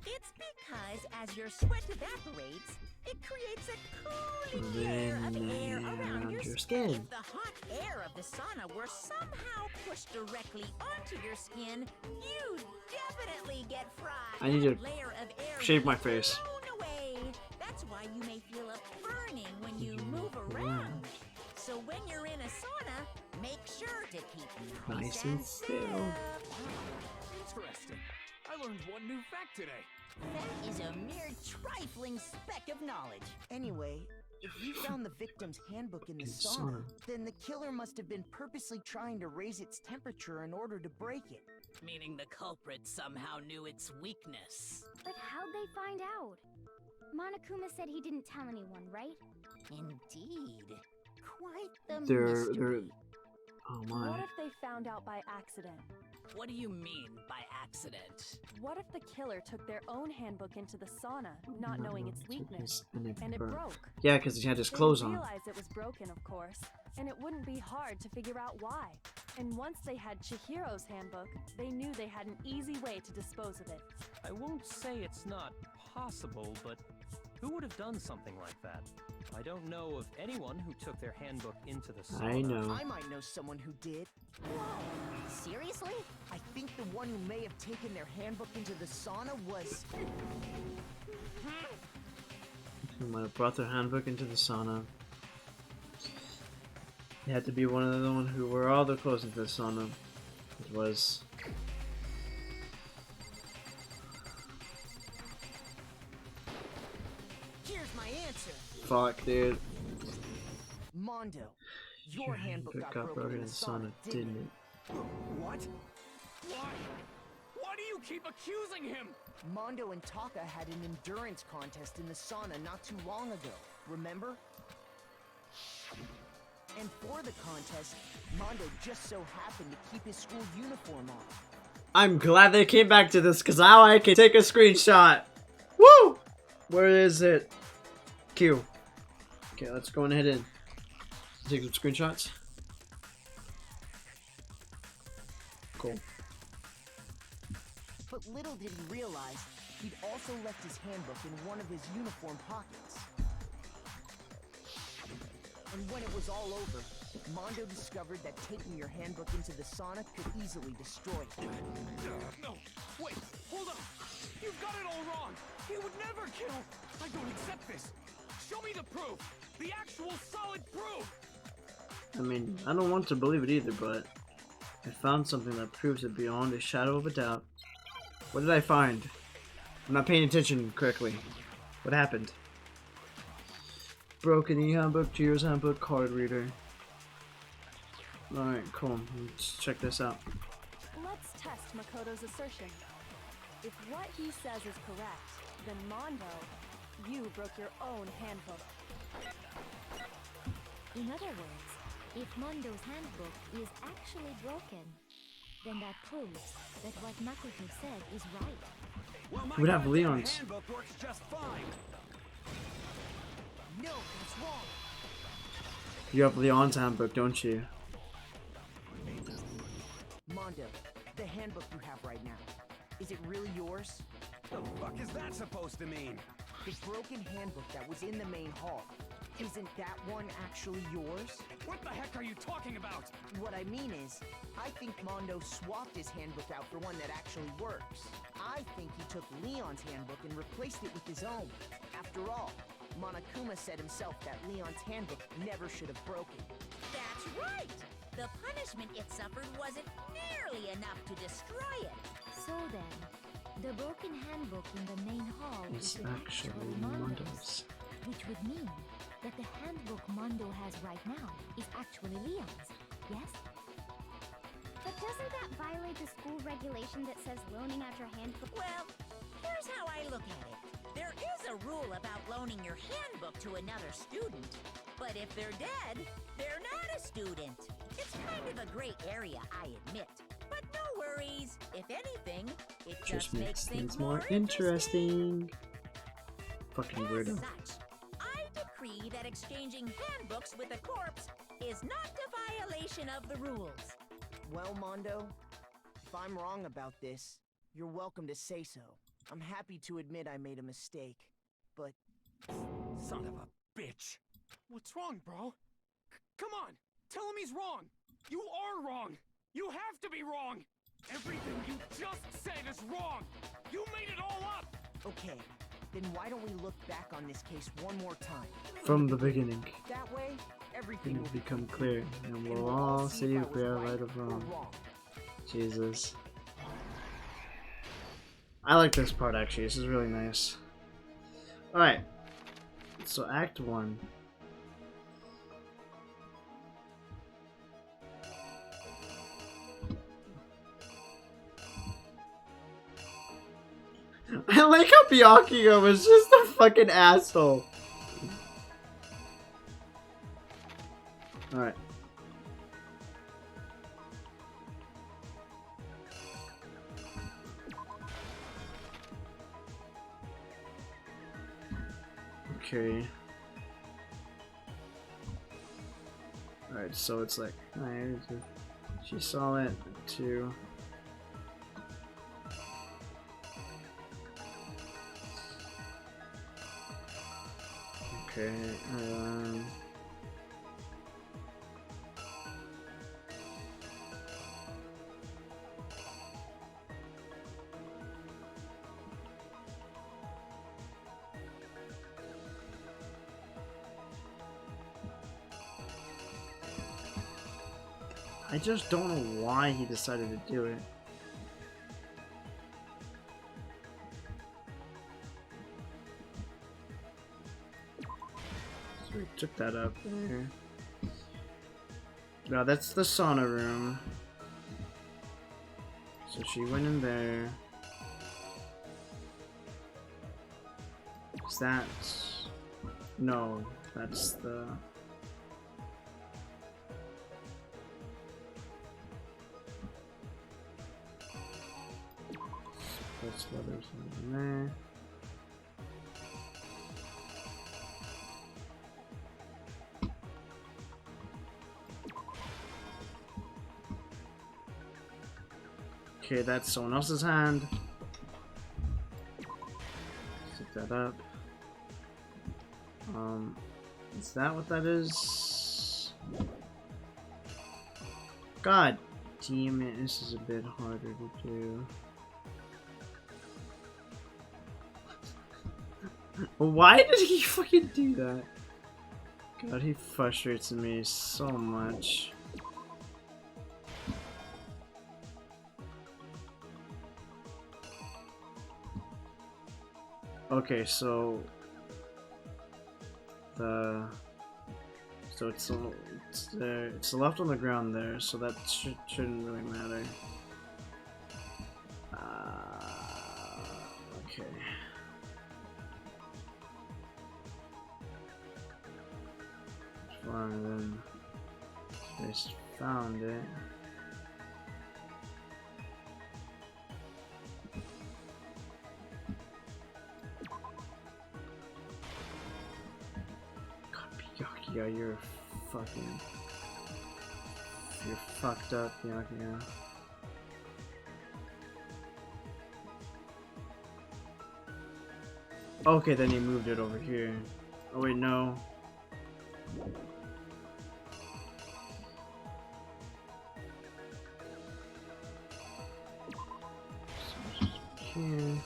It's because as your sweat evaporates, it creates a cooling layer of air around your skin. If the hot air of the sauna were somehow pushed directly onto your skin, you'd definitely get fried. I need to Layer of air shave my would be face. blown away. That's why you may feel a burning when you move around. So when you're in a sauna, make sure to keep Nice and still. Interesting. I learned one new fact today. That is a mere trifling speck of knowledge. Anyway, if you found the victim's handbook in the sauna, then the killer must have been purposely trying to raise its temperature in order to break it. Meaning the culprit somehow knew its weakness. But how'd they find out? Monokuma said he didn't tell anyone, right? Indeed. Quite the They're mystery. oh my. What if they found out by accident? What do you mean by accident? What if the killer took their own handbook into the sauna, not knowing its weakness, and it broke? Yeah, because he had his clothes on. They realized it was broken, of course, and it wouldn't be hard to figure out why. And once they had Chihiro's handbook, they knew they had an easy way to dispose of it. I won't say it's not possible, but who would have done something like that? I don't know of anyone who took their handbook into the sauna. I know. I might know someone who did. Whoa, seriously? I think the one who may have taken their handbook into the sauna was... Who might have brought their handbook into the sauna. It had to be one of the ones who wore all their clothes into the sauna. It was... Here's my answer. Fuck, dude. Mondo, your handbook got got broken in the sauna, didn't it? What? Why? Why do you keep accusing him? Mondo and Taka had an endurance contest in the sauna not too long ago, remember? And for the contest, Mondo just so happened to keep his school uniform on. I'm glad they came back to this, because now I can take a screenshot. Woo! Where is it? Q. Okay, let's go ahead and take some screenshots. Cool. But little did he realize, he'd also left his handbook in one of his uniform pockets. And when it was all over, Mondo discovered that taking your handbook into the sauna could easily destroy it. No, wait, hold on. You've got it all wrong. He would never kill. I don't accept this. Show me the proof. The actual solid proof. I mean, I don't want to believe it either, but I found something that proves it beyond a shadow of a doubt. What did I find? I'm not paying attention correctly. What happened? Broken e-handbook, Chihiro's handbook, card reader. Alright, cool. Let's check this out. Let's test Makoto's assertion. If what he says is correct, then Mondo, you broke your own handbook. In other words, if Mondo's handbook is actually broken, then that proves that what Makoto said is right. Well, my We'd have goddamn Leon's. handbook works just fine. No, that's wrong. You have Leon's handbook, don't you? Mondo, the handbook you have right now, is it really yours? The fuck is that supposed to mean? The broken handbook that was in the main hall, isn't that one actually yours? What the heck are you talking about? What I mean is, I think Mondo swapped his handbook out for one that actually works. I think he took Leon's handbook and replaced it with his own. After all, Monokuma said himself that Leon's handbook never should have broken. That's right! The punishment it suffered wasn't nearly enough to destroy it. So then, the broken handbook in the main hall It's is actually Mondo's, Mondo's. which would mean that the handbook Mondo has right now is actually Leon's, yes? But doesn't that violate the school regulation that says loaning out your handbook? Well, here's how I look at it. There is a rule about loaning your handbook to another student. But if they're dead, they're not a student. It's kind of a gray area, I admit. But no worries. If anything, it Just just makes makes things things more more interesting. Fucking As weirdo. such, I decree that exchanging handbooks with a corpse is not a violation of the rules. Well, Mondo, if I'm wrong about this, you're welcome to say so. I'm happy to admit I made a mistake, but... Son of a bitch. What's wrong, bro? Come on, tell him he's wrong. You are wrong. You have to be wrong. Everything you just said is wrong. You made it all up. Okay, then why don't we look back on this case one more time? From the beginning, That way, everything things will become clear, and we'll all see if we are right or wrong. Jesus. I like this part actually, this is really nice. Alright, so Act 1. I like how Byakuya was just a fucking asshole. Alright. Okay. Alright, so it's like, she saw it, 2. Okay, I just don't know why he decided to do it. So we took that up there. No, that's the sauna room. So she went in there. Is that... No, that's the... That's letters in there. Okay, that's someone else's hand. Stick that up. Is that what that is? God damn it, this is a bit harder to do. Why did he fucking do that? God, he frustrates me so much. Okay, so it's there. It's left on the ground there, so that shouldn't really matter. Okay. Fine then. Just found it. Yeah, you're fucking... You're fucked up, yeah. Okay, then you moved it over here. Oh wait, no. Here.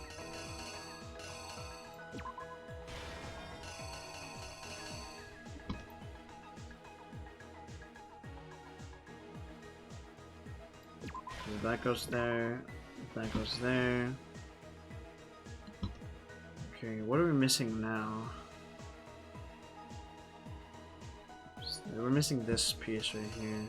That goes there. That goes there. Okay, what are we missing now? We're missing this piece right here.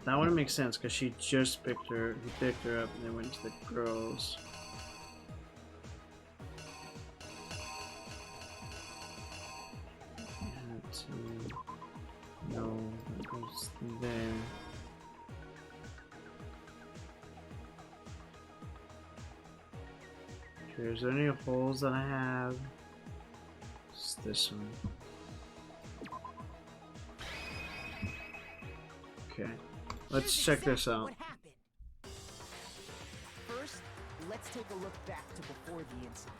That wouldn't make sense because she just picked her. He picked her up and then went to the girls. No, that goes there. Okay, is there any holes that I have? It's this one. Okay, let's check this out. What happened. First, let's take a look back to before the incident.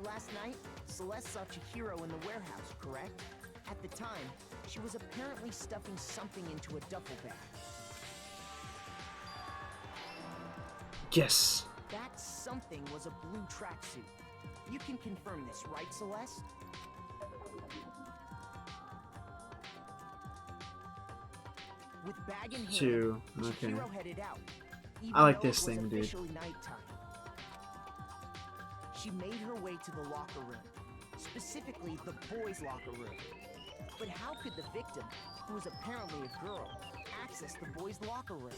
Last night, Celeste saw Chihiro in the warehouse, correct? At the time, she was apparently stuffing something into a duffel bag. Yes. That something was a blue tracksuit. You can confirm this, right, Celeste? With bag in hand, Two. Okay. Chihiro headed out. I like though this it was thing, dude. officially nighttime. She made her way to the locker room, specifically the boys' locker room. But how could the victim, who was apparently a girl, access the boys' locker room?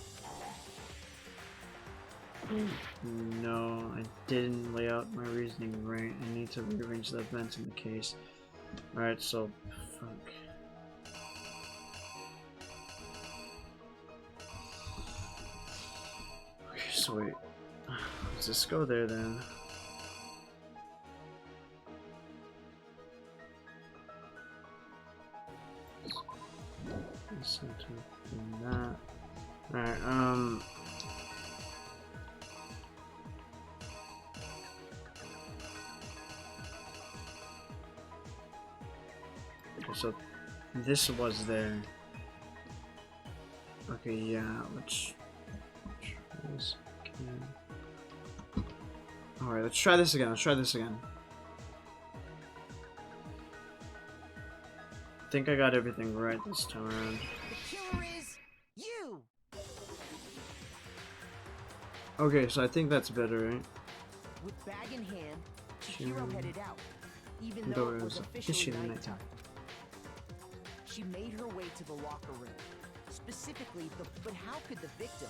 No, I didn't lay out my reasoning right. I need to rearrange the events in the case. Alright, so... fuck. Okay, so wait. Let's just go there then. That. Alright, okay, so this was there. Okay, yeah, let's try this again. Alright, let's try this again. I think I got everything right this time around. The killer is you! Okay, so I think that's better, right? With bag in hand, Chihiro headed out, even Though though it it was was officially officially nighttime. She made her way to the locker room. Specifically, but how could the victim...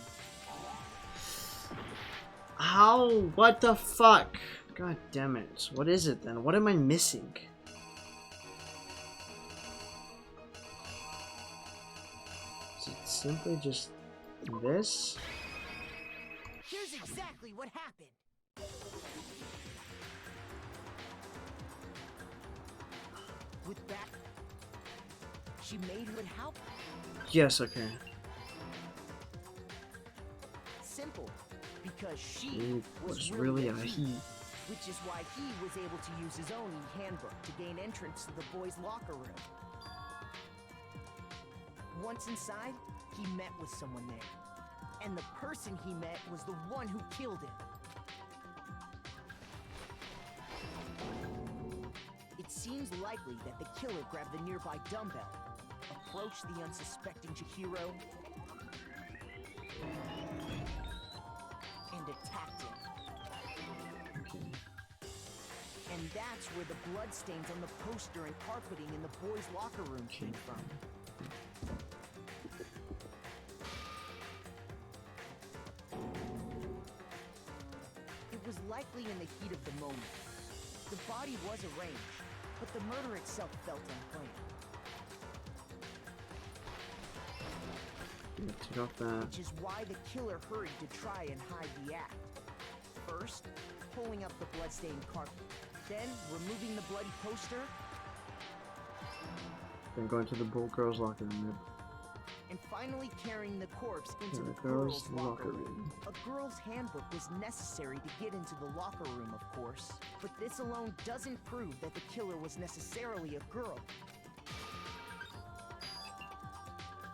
How? What the fuck? God damn it. What is it then? What am I missing? Is it simply just this? Here's exactly what happened. With that, she made her help. Yes, okay. Simple, because she He was really a he, he. which is why he was able to use his own e-handbook to gain entrance to the boys' locker room. Once inside, he met with someone there, and the person he met was the one who killed him. It seems likely that the killer grabbed the nearby dumbbell, approached the unsuspecting Chihiro, and attacked him. And that's where the bloodstains on the poster and carpeting in the boys' locker room came from. It was likely in the heat of the moment. The body was arranged, but the murder itself felt unplanned. Take off that. which is why the killer hurried to try and hide the act. First, pulling up the bloodstained carpet, then removing the bloody poster, Then going to the girls' locker room. and finally carrying the corpse into Yeah, the the girls' girls' locker locker room. room. A girl's handbook was necessary to get into the locker room, of course, but this alone doesn't prove that the killer was necessarily a girl.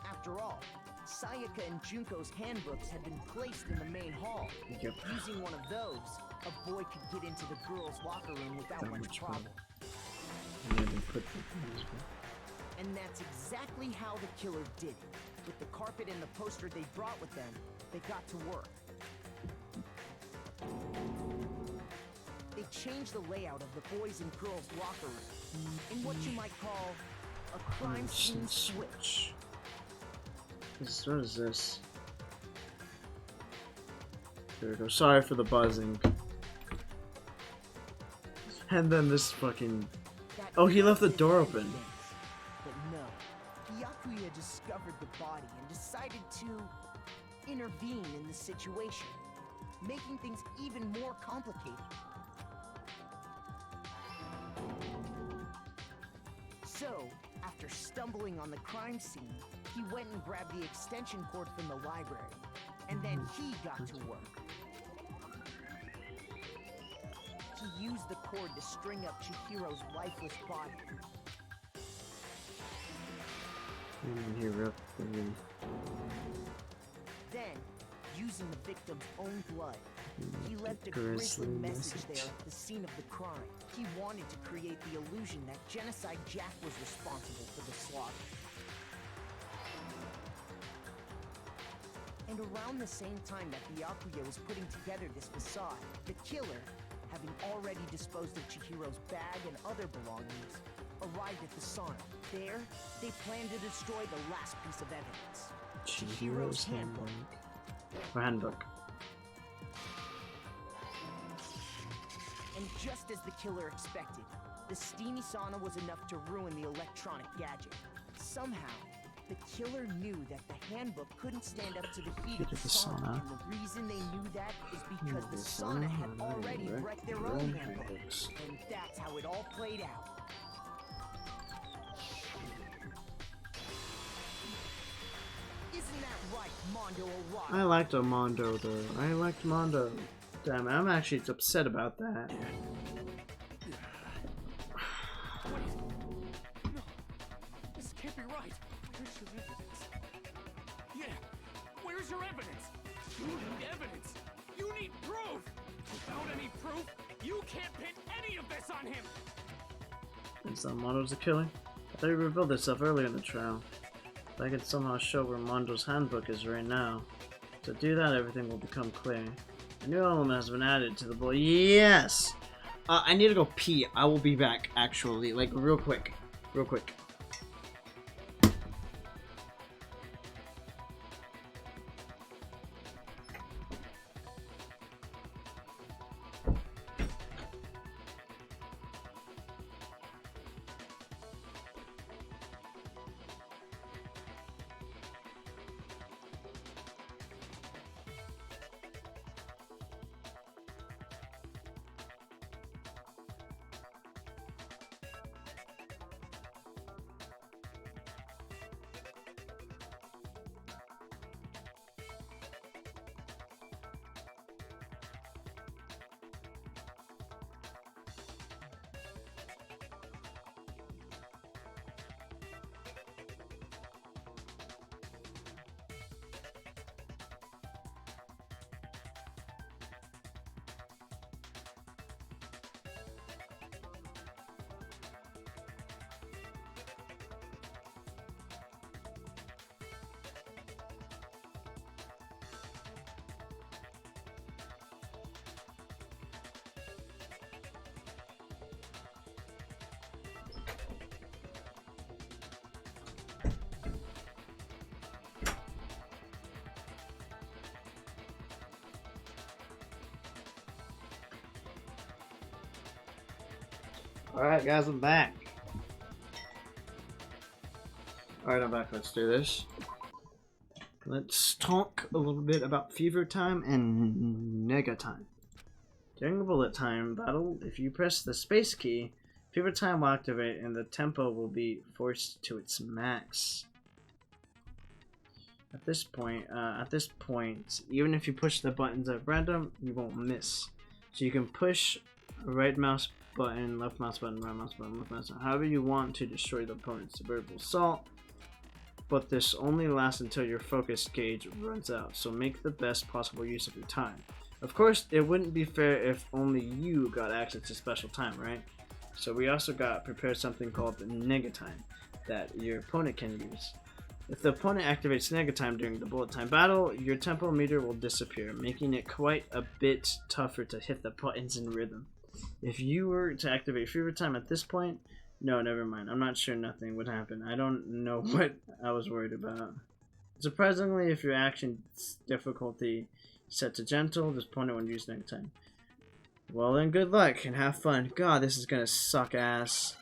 After all, Sayaka and Junko's handbooks had been placed in the main hall. Yep. Using one of those, a boy could get into the girls' locker room without That much much problem. And then they put the And that's exactly how the killer did it. With the carpet and the poster they brought with them, they got to work. They changed the layout of the boys' and girls' locker room in what you might call a crime scene switch. What is this? There we go. Sorry for the buzzing. And then this fucking... Oh, he left the door open. But no, Byakuya discovered the body and decided to intervene in the situation, making things even more complicated. So, after stumbling on the crime scene, he went and grabbed the extension cord from the library, and then he got to work. He used the cord to string up Chihiro's lifeless body. And he ripped the... Then, using the victim's own blood, he left a grisly message there at the scene of the crime. He wanted to create the illusion that Genocide Jack was responsible for the slaughter. And around the same time that Byakuya was putting together this facade, the killer, having already disposed of Chihiro's bag and other belongings, arrived at the sauna. There, they planned to destroy the last piece of evidence. Chihiro's handbook. Or handbook. And just as the killer expected, the steamy sauna was enough to ruin the electronic gadget. Somehow, the killer knew that the handbook couldn't stand up to the heat of the sauna, and the reason they knew that is because the sauna had already wrecked their own handbooks. And that's how it all played out. Isn't that right, Mondo Arata? I liked Mondo though. I liked Mondo. Damn, I'm actually upset about that. No, this can't be right. Where's your evidence? Yeah, where's your evidence? You need evidence. You need proof. Without any proof, you can't pin any of this on him. Is that Mondo's the killer? I thought you revealed this stuff earlier in the trial. If I could somehow show where Mondo's handbook is right now. To do that, everything will become clear. A new element has been added to the board. Yes! I need to go pee. I will be back, actually. Like, real quick. Real quick. Alright guys, I'm back. Alright, I'm back. Let's do this. Let's talk a little bit about Fever Time and Nega Time. During the bullet time battle, if you press the space key, Fever Time will activate and the tempo will be forced to its max. At this point, even if you push the buttons at random, you won't miss. So you can push right mouse button, left mouse button, right mouse button, left mouse button, however you want to destroy the opponent's verbal assault. But this only lasts until your focus gauge runs out, so make the best possible use of your time. Of course, it wouldn't be fair if only you got access to special time, right? So we also got prepared something called the Nega Time that your opponent can use. If the opponent activates Nega Time during the bullet time battle, your tempo meter will disappear, making it quite a bit tougher to hit the buttons in rhythm. If you were to activate Fever Time at this point, no, never mind. I'm not sure nothing would happen. I don't know what I was worried about. Surprisingly, if your action difficulty set to gentle, this opponent won't use Nega Time. Well then, good luck and have fun. God, this is gonna suck ass.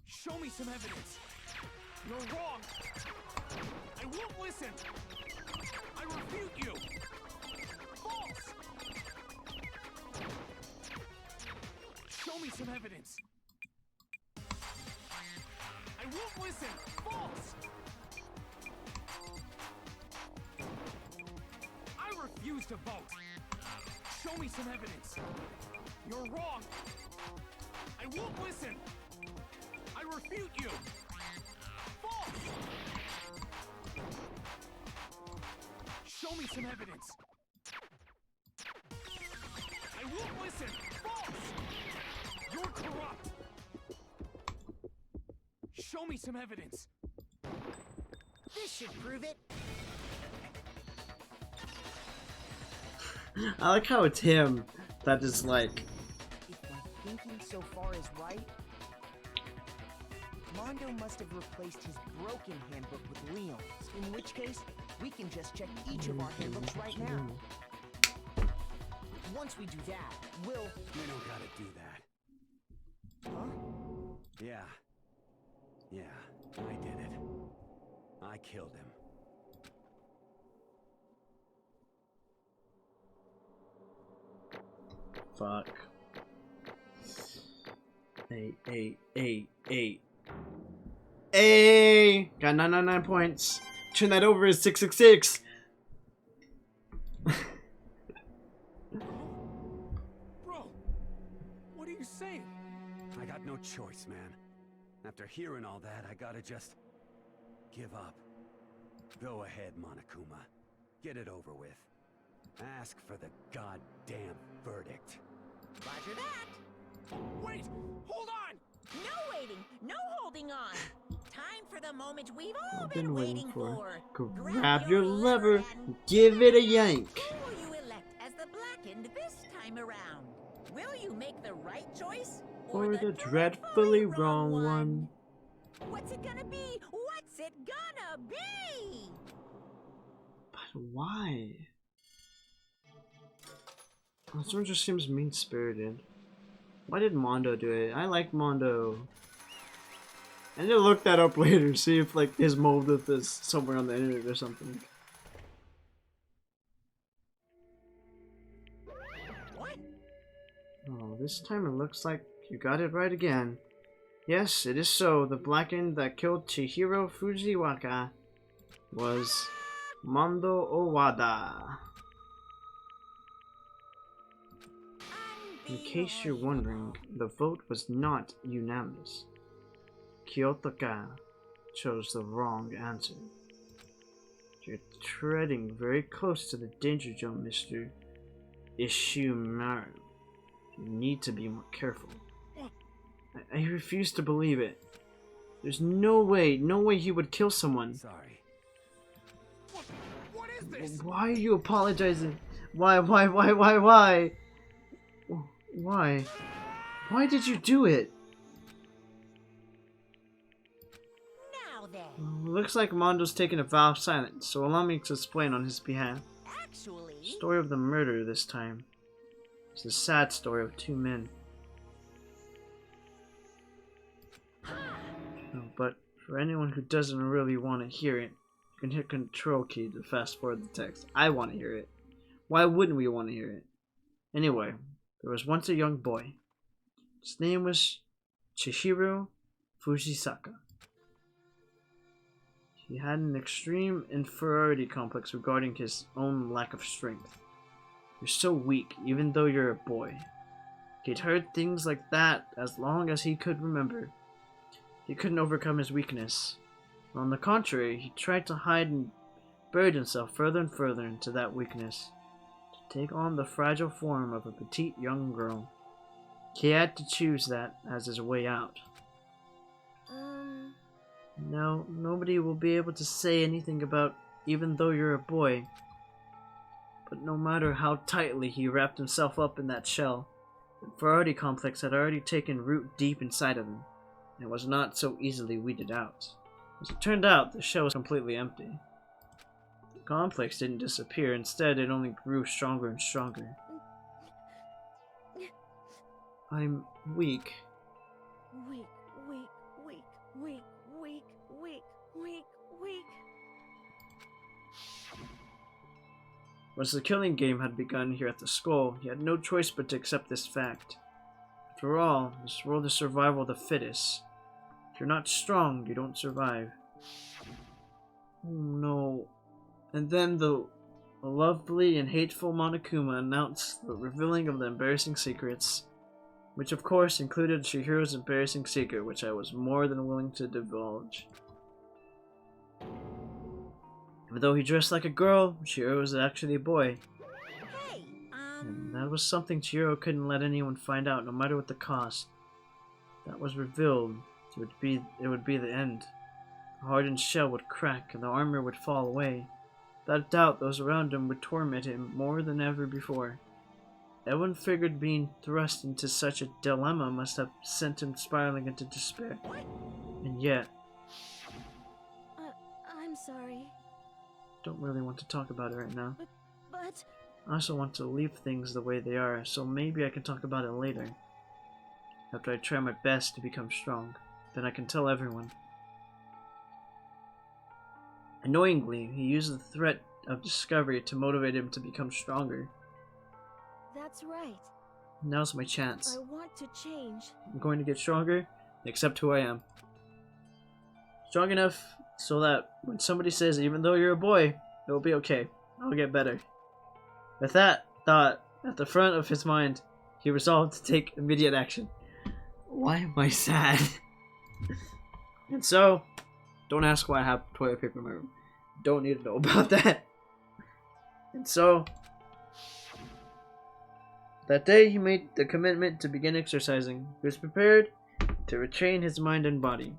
Show me some evidence. You're wrong. I won't listen. I refute you. False. Show me some evidence. I won't listen. False. I refuse to vote. Show me some evidence. You're wrong. I won't listen. I refute you. False. Show me some evidence. I won't listen. False. You're corrupt. Show me some evidence. This should prove it. I like how it's him that is like... If my thinking so far is right, Mondo must have replaced his broken handbook with Leon's, in which case, we can just check each of our handbooks right now. Once we do that, we'll... We don't gotta do that. Huh? Yeah, I did it. I killed him. Fuck. 8. Hey! Got 999 points. Turn that over is 666. Bro, what are you saying? I got no choice, man. After hearing all that, I gotta just give up. Go ahead, Monokuma. Get it over with. Ask for the goddamn verdict. Roger that. Wait, hold on. No waiting, no holding on. Time for the moment we've all been waiting for. Grab your lever, give it a yank. Who will you elect as the Blackened this time around? Will you make the right choice? Or the dreadfully wrong one? What's it gonna be? What's it gonna be? But why? This one just seems mean-spirited. Why did Mondo do it? I like Mondo. I need to look that up later, see if like his motive is somewhere on the internet or something. What? Oh, this time it looks like you got it right again. Yes, it is so. The Blackened that killed Chihiro Fujiwaka was Mondo Owada. In case you're wondering, the vote was not unanimous. Kyotaka chose the wrong answer. You're treading very close to the danger zone, Mr. Ishimaru. You need to be more careful. I refuse to believe it. There's no way he would kill someone. Sorry. What is this? Why are you apologizing? Why? Why did you do it? Now then. Looks like Mondo's taking a vow of silence, so allow me to explain on his behalf. Actually... Story of the murder this time. It's a sad story of two men. No, but for anyone who doesn't really want to hear it, you can hit Control key to fast forward the text. I want to hear it. Why wouldn't we want to hear it? Anyway, there was once a young boy. His name was Chihiro Fujisaka. He had an extreme inferiority complex regarding his own lack of strength. You're so weak, even though you're a boy. He'd heard things like that as long as he could remember. He couldn't overcome his weakness. On the contrary, he tried to hide and buried himself further and further into that weakness, to take on the fragile form of a petite young girl. He had to choose that as his way out. Now, nobody will be able to say anything about even though you're a boy. But no matter how tightly he wrapped himself up in that shell, the inferiority complex had already taken root deep inside of him, and was not so easily weeded out. As it turned out, the shell was completely empty. The complex didn't disappear, instead it only grew stronger and stronger. I'm weak. Weak, weak, weak, weak, weak, weak, weak, weak. Once the killing game had begun here at the school, he had no choice but to accept this fact. After all, this world is survival of the fittest. If you're not strong, you don't survive. Oh no. And then the lovely and hateful Monokuma announced the revealing of the embarrassing secrets, which of course included Chihiro's embarrassing secret, which I was more than willing to divulge. Even though he dressed like a girl, Chihiro was actually a boy. Hey, And that was something Chihiro couldn't let anyone find out, no matter what the cost. If that was revealed, it would be the end. The hardened shell would crack and the armor would fall away. Without doubt, those around him would torment him more than ever before. Everyone figured being thrust into such a dilemma must have sent him spiraling into despair. And yet, I'm sorry. don't really want to talk about it right now. But I also want to leave things the way they are, so maybe I can talk about it later. After I try my best to become strong, then I can tell everyone. Annoyingly, he used the threat of discovery to motivate him to become stronger. that's right. Now's my chance. I want to change. I'm going to get stronger and accept who I am. Strong enough so that when somebody says, even though you're a boy, it'll be okay. I'll get better. With that thought at the front of his mind, he resolved to take immediate action. Why am I sad? And so, don't ask why I have toilet paper in my room. Don't need to know about that. And so, that day he made the commitment to begin exercising. He was prepared to retrain his mind and body.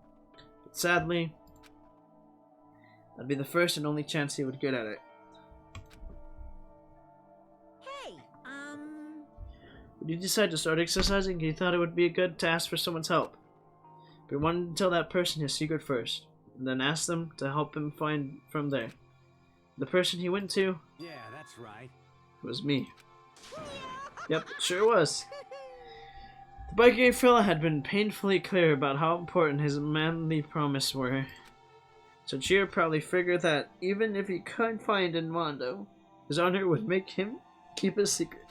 But sadly, that'd be the first and only chance he would get at it. hey, When he decided to start exercising, he thought it would be good to ask for someone's help. But he wanted to tell that person his secret first, and then ask them to help him find from there. The person he went to Yeah, that's right. was me. Yep, it sure was. The biking fella had been painfully clear about how important his manly promise were. So Chihiro probably figured that even if he couldn't find Mondo, his honor would make him keep his secret.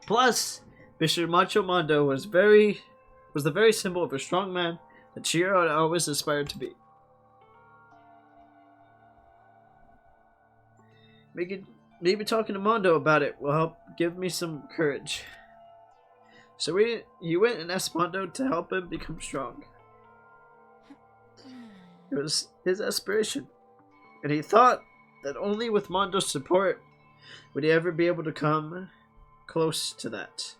Plus, Mr. Macho Mondo was the very symbol of a strong man that Chihiro had always aspired to be. Maybe talking to Mondo about it will help give me some courage. So he went and asked Mondo to help him become strong. It was his aspiration, and he thought that only with Mondo's support would he ever be able to come close to that.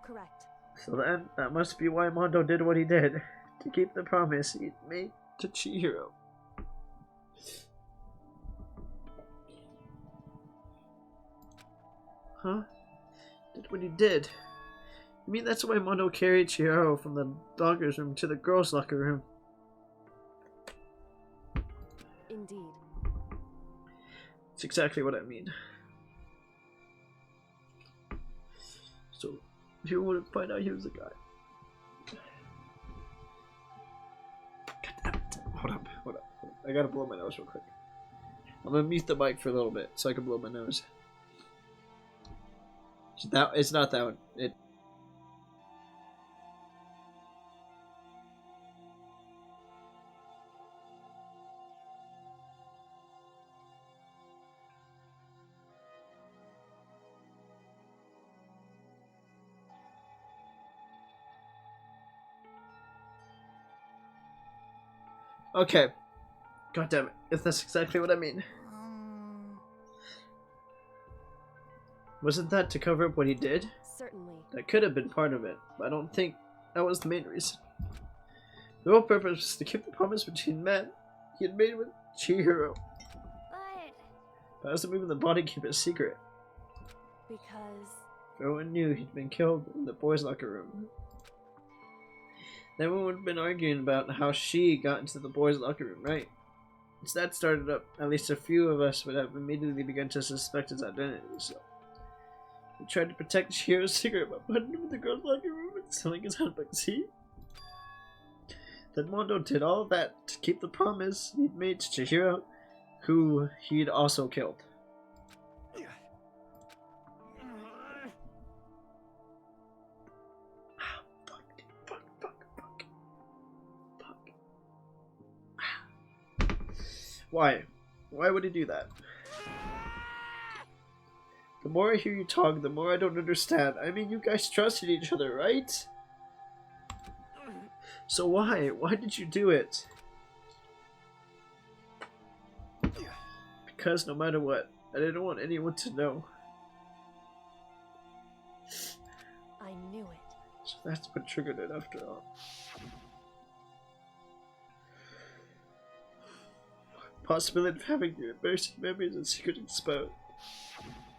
Correct. So then, that must be why Mondo did what he did, to keep the promise he made to Chihiro. Huh? did what he did. I mean, that's why Mondo carried Chihiro from the dogger's room to the girls' locker room. Indeed. That's exactly what I mean. So, you wouldn't find out he was the guy. God damn it. Hold up. I gotta blow my nose real quick. I'm gonna mute the mic for a little bit so I can blow my nose. It's not that one. Okay. God damn it. If that's exactly what I mean. Wasn't that to cover up what he did? Certainly. That could have been part of it, but I don't think that was the main reason. The whole purpose was to keep the promise between men he had made with Chihiro. But as to moving the body, keep it secret. Because Everyone knew he'd been killed in the boys' locker room. Everyone would have been arguing about how she got into the boys' locker room, right? Once that started up, at least a few of us would have immediately begun to suspect his identity, so we tried to protect Chihiro's secret by putting him in the girls' locker room and selling his handbag. See? Then Mondo did all of that to keep the promise he'd made to Chihiro, who he'd also killed. Why? Why would he do that? The more I hear you talk, the more I don't understand. I mean, you guys trusted each other, right? So why? Why did you do it? Because no matter what, I didn't want anyone to know. I knew it. So that's what triggered it after all. Possibility of having your embarrassing memories and secret exposed.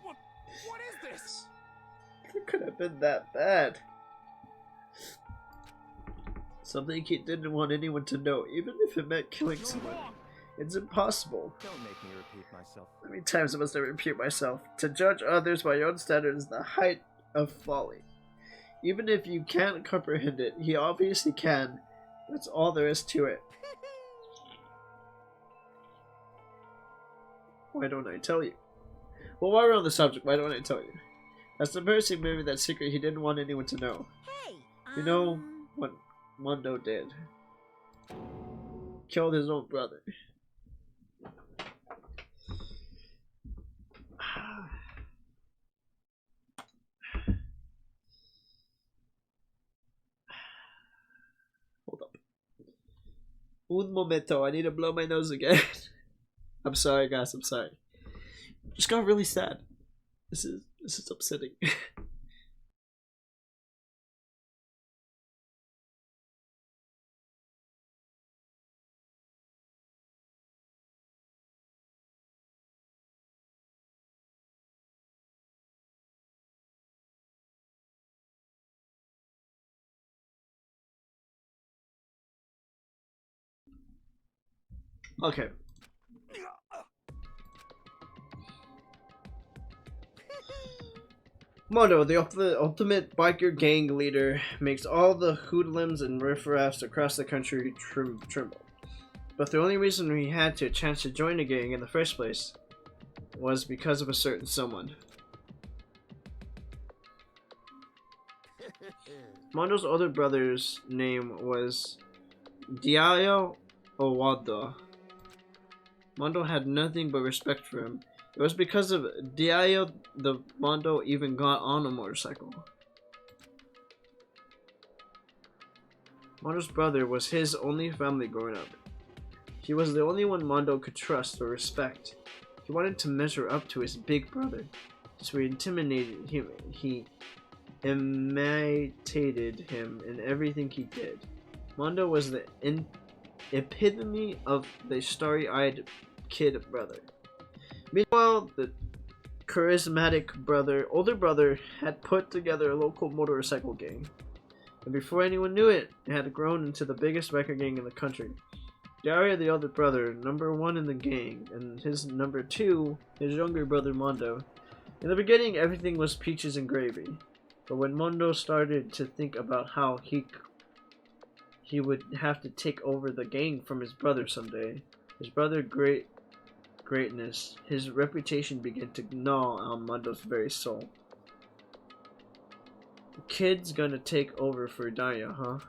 What is this? It could have been that bad. Something he didn't want anyone to know, even if it meant killing someone. It's impossible. Don't make me repeat myself. How many times must I repeat myself? To judge others by your own standards is the height of folly. Even if you can't comprehend it, he obviously can. That's all there is to it. Why don't I tell you? Well, while we're on the subject, why don't I tell you? That's the embarrassing memory, that secret he didn't want anyone to know. Hey, You know what Mondo did? Killed his own brother. Hold up. Un momento, I need to blow my nose again. I'm sorry, guys. I'm sorry. Just got really sad. This is upsetting. Okay. Mondo, the ultimate biker gang leader, makes all the hoodlums and riffraffs across the country tremble. But the only reason he had a chance to join a gang in the first place was because of a certain someone. Mondo's older brother's name was Diayo Owado. Mondo had nothing but respect for him. It was because of Diayo the Mondo even got on a motorcycle. Mondo's brother was his only family growing up. He was the only one Mondo could trust or respect. He wanted to measure up to his big brother, so he intimidated him. He imitated him in everything he did. Mondo was the epitome of the starry-eyed kid brother. Meanwhile, the charismatic older brother had put together a local motorcycle gang. And before anyone knew it, it had grown into the biggest biker gang in the country. Daria, the older brother, number 1 in the gang, and his number 2, his younger brother Mondo. In the beginning, everything was peaches and gravy. But when Mondo started to think about how he would have to take over the gang from his brother someday, his brother greatness, his reputation began to gnaw on Mondo's very soul. The kid's gonna take over for Daria, huh?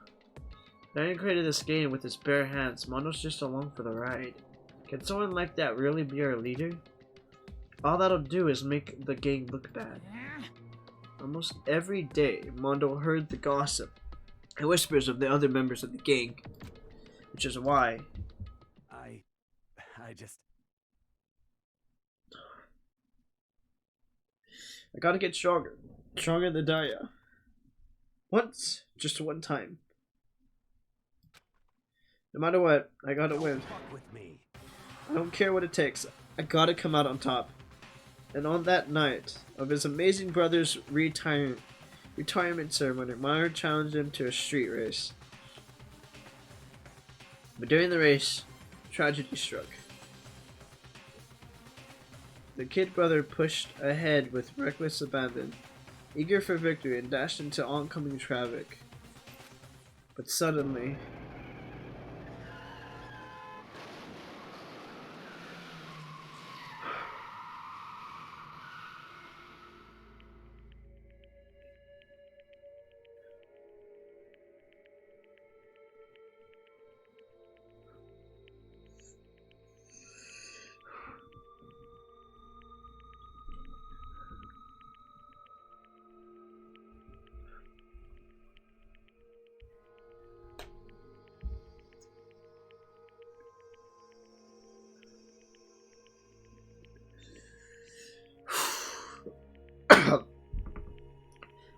Daria created this game with his bare hands. Mondo's just along for the ride. Can someone like that really be our leader? All that'll do is make the gang look bad. Almost every day, Mondo heard the gossip and whispers of the other members of the gang, which is why I gotta get stronger. Stronger than Daria. Once, just one time. No matter what, I gotta win. I don't care what it takes. I gotta come out on top. And on that night of his amazing brother's retirement ceremony, Meyer challenged him to a street race. But during the race, tragedy struck. The kid brother pushed ahead with reckless abandon, eager for victory, and dashed into oncoming traffic. But suddenly,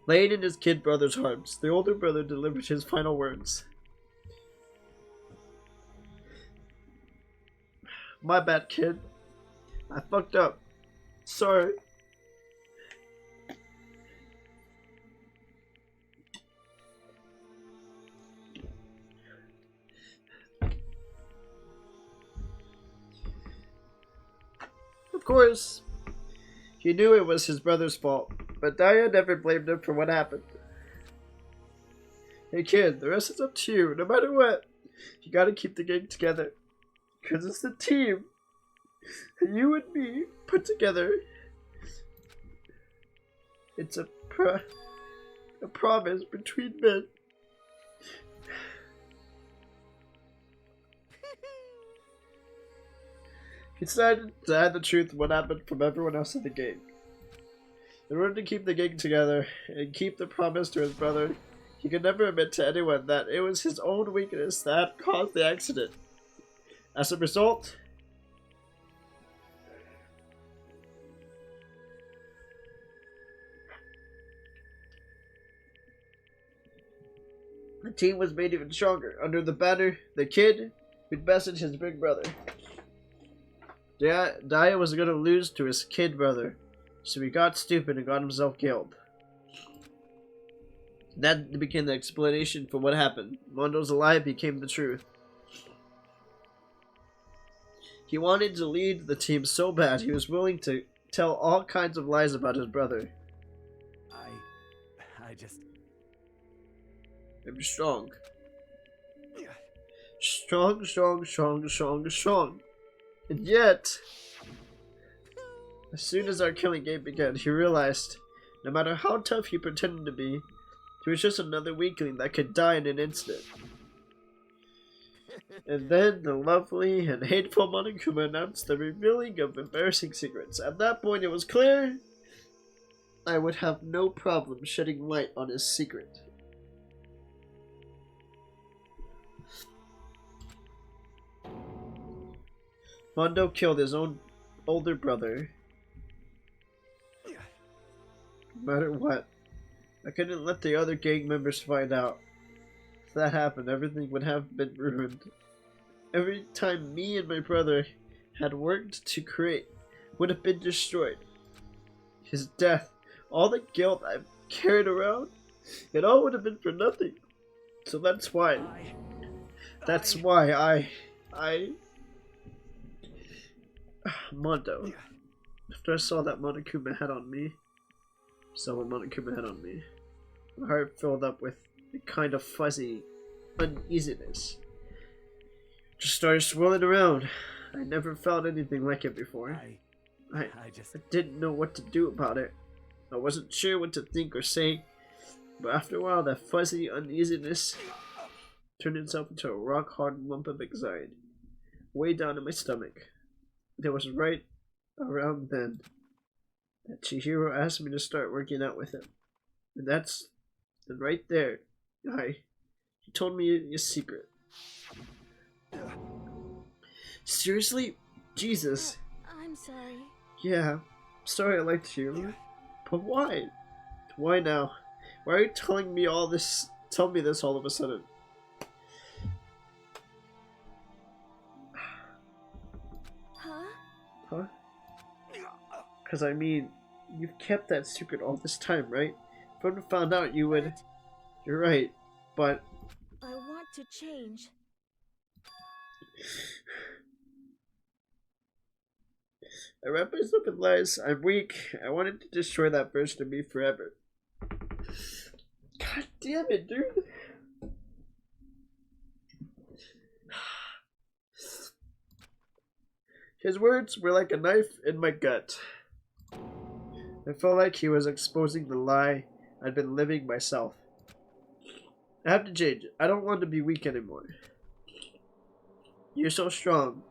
laying in his kid brother's arms, the older brother delivered his final words. My bad, kid. I fucked up. Sorry. Of course, he knew it was his brother's fault, but Daria never blamed him for what happened. Hey kid, the rest is up to you. No matter what, you gotta keep the gang together. Cause it's the team. You and me put together. It's a promise between men. He decided to hide the truth of what happened from everyone else in the gang. In order to keep the gang together and keep the promise to his brother, he could never admit to anyone that it was his own weakness that caused the accident. As a result, the team was made even stronger. Under the banner, the kid who'd messaged his big brother. Daria was going to lose to his kid brother, so he got stupid and got himself killed. That became the explanation for what happened. Mondo's lie became the truth. He wanted to lead the team so bad he was willing to tell all kinds of lies about his brother. I'm strong. Strong. And yet, as soon as our killing game began, he realized, no matter how tough he pretended to be, he was just another weakling that could die in an instant. And then the lovely and hateful Monokuma announced the revealing of embarrassing secrets. At that point, it was clear I would have no problem shedding light on his secret. Mondo killed his own older brother. No matter what, I couldn't let the other gang members find out. If that happened, everything would have been ruined. Every time me and my brother had worked to create would have been destroyed. his death, all the guilt I've carried around, it all would have been for nothing. So that's why I Mondo. After I saw that Monokuma had on me, my heart filled up with a kind of fuzzy uneasiness. Just started swirling around. I never felt anything like it before. I didn't know what to do about it. I wasn't sure what to think or say, but after a while that fuzzy uneasiness turned itself into a rock-hard lump of anxiety, way down in my stomach. It was right around then that Chihiro asked me to start working out with him. And right there, he told me his secret. Seriously? Jesus. I'm sorry. Yeah, sorry I lied to you. But why? Why now? Why are you telling me all this? Tell me this all of a sudden. Huh? Because I mean, you've kept that secret all this time, right? If I would have found out, you would. You're right, but I want to change. I wrap myself in lies. I'm weak. I wanted to destroy that version of me forever. God damn it, dude. His words were like a knife in my gut. I felt like he was exposing the lie I'd been living myself. I have to change. I don't want to be weak anymore. You're so strong.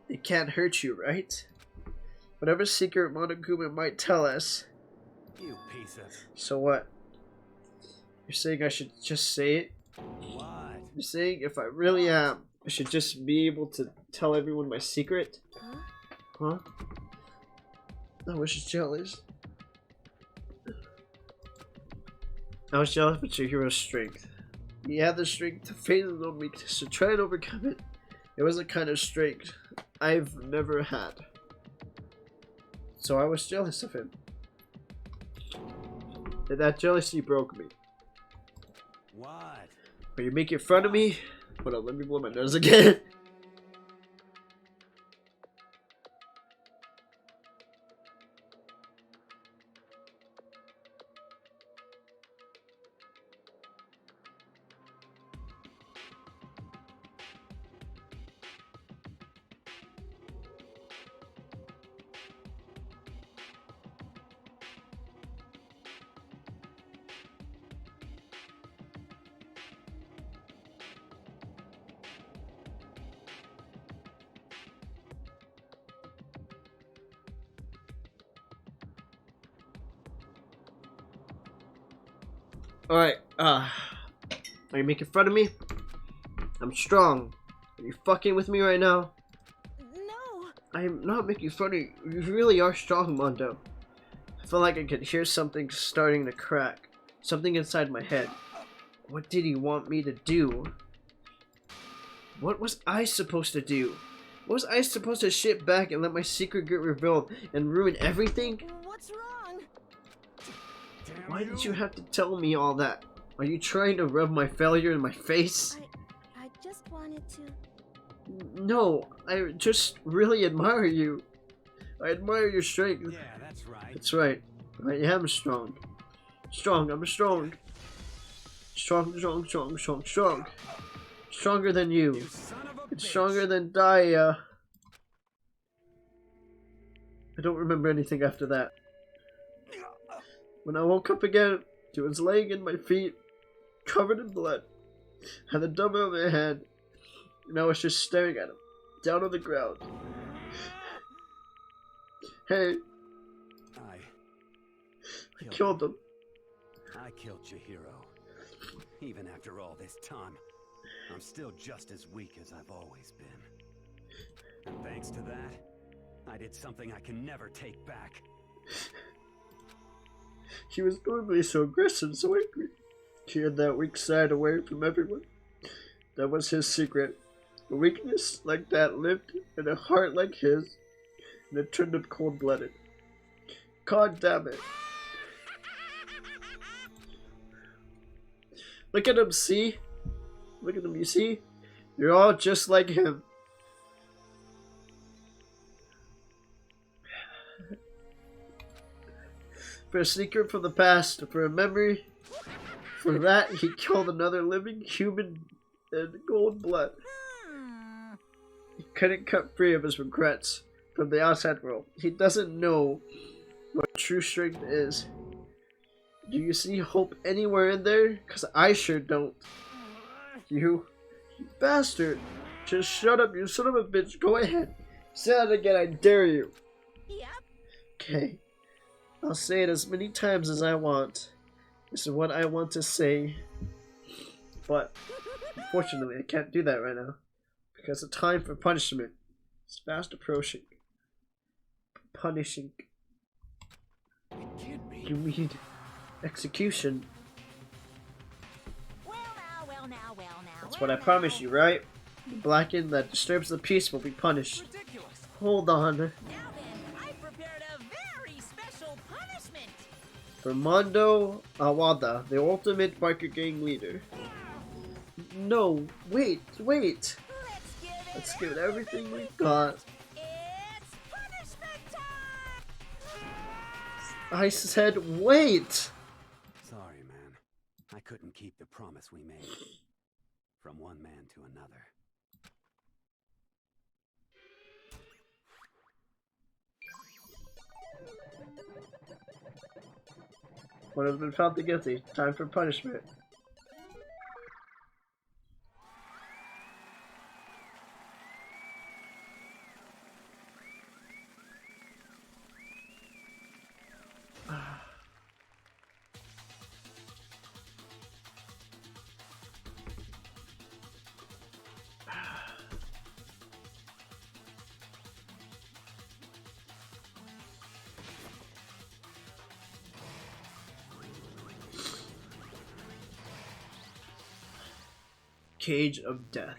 It can't hurt you, right? Whatever secret Monokuma might tell us. You piece of... So what? You're saying I should just say it? What? You're saying if I really am, I should just be able to tell everyone my secret? Huh? I was just jealous. I was jealous of Chihiro's strength. He had the strength to face his own weakness to try and overcome it. It was a kind of strength I've never had. So I was jealous of him. And that jealousy broke me. What? Are you making fun of me? Hold on, let me blow my nose again. Alright, are you making fun of me? I'm strong. Are you fucking with me right now? No! I am not making fun of you. You really are strong, Mondo. I feel like I could hear something starting to crack. Something inside my head. What did he want me to do? What was I supposed to do? Was I supposed to shit back and let my secret get revealed and ruin everything? What's wrong? Why did you have to tell me all that? Are you trying to rub my failure in my face? I just wanted to... No, I just really admire you. I admire your strength. Yeah, that's right. That's right. I am strong. I'm strong. Strong. Stronger than you. You son of a It's bitch. stronger than Daya. I don't remember anything after that. When I woke up again, he was laying in my feet, covered in blood, had the dumbbell in my hand, and I was just staring at him, down on the ground. Hey, I killed him. I killed Chihiro. Even after all this time, I'm still just as weak as I've always been. And thanks to that, I did something I can never take back. He was normally so aggressive, so angry. He had that weak side away from everyone. That was his secret. A weakness like that lived in a heart like his, and it turned him cold-blooded. God damn it. Look at him, see? Look at him, you see? You're all just like him. For a secret from the past, for a memory, for that he killed another living human in cold blood. He couldn't cut free of his regrets from the outside world. He doesn't know what true strength is. Do you see hope anywhere in there? Because I sure don't. You bastard. Just shut up, you son of a bitch. Go ahead. Say that again, I dare you. Yep. Okay. I'll say it as many times as I want. This is what I want to say. But, unfortunately, I can't do that right now. Because the time for punishment is fast approaching. Punishing. You mean execution? Well now. That's what I promise you, right? The blackened that disturbs the peace will be punished. Ridiculous. Hold on. Now then, I prepared a very special punishment. For Mondo Awada, the ultimate biker gang leader. No, wait. Let's give it everything we've got. It's punishment time! I said wait! Sorry, man. I couldn't keep the promise we made. From one man to another. One has been found guilty. Time for punishment. Cage of Death.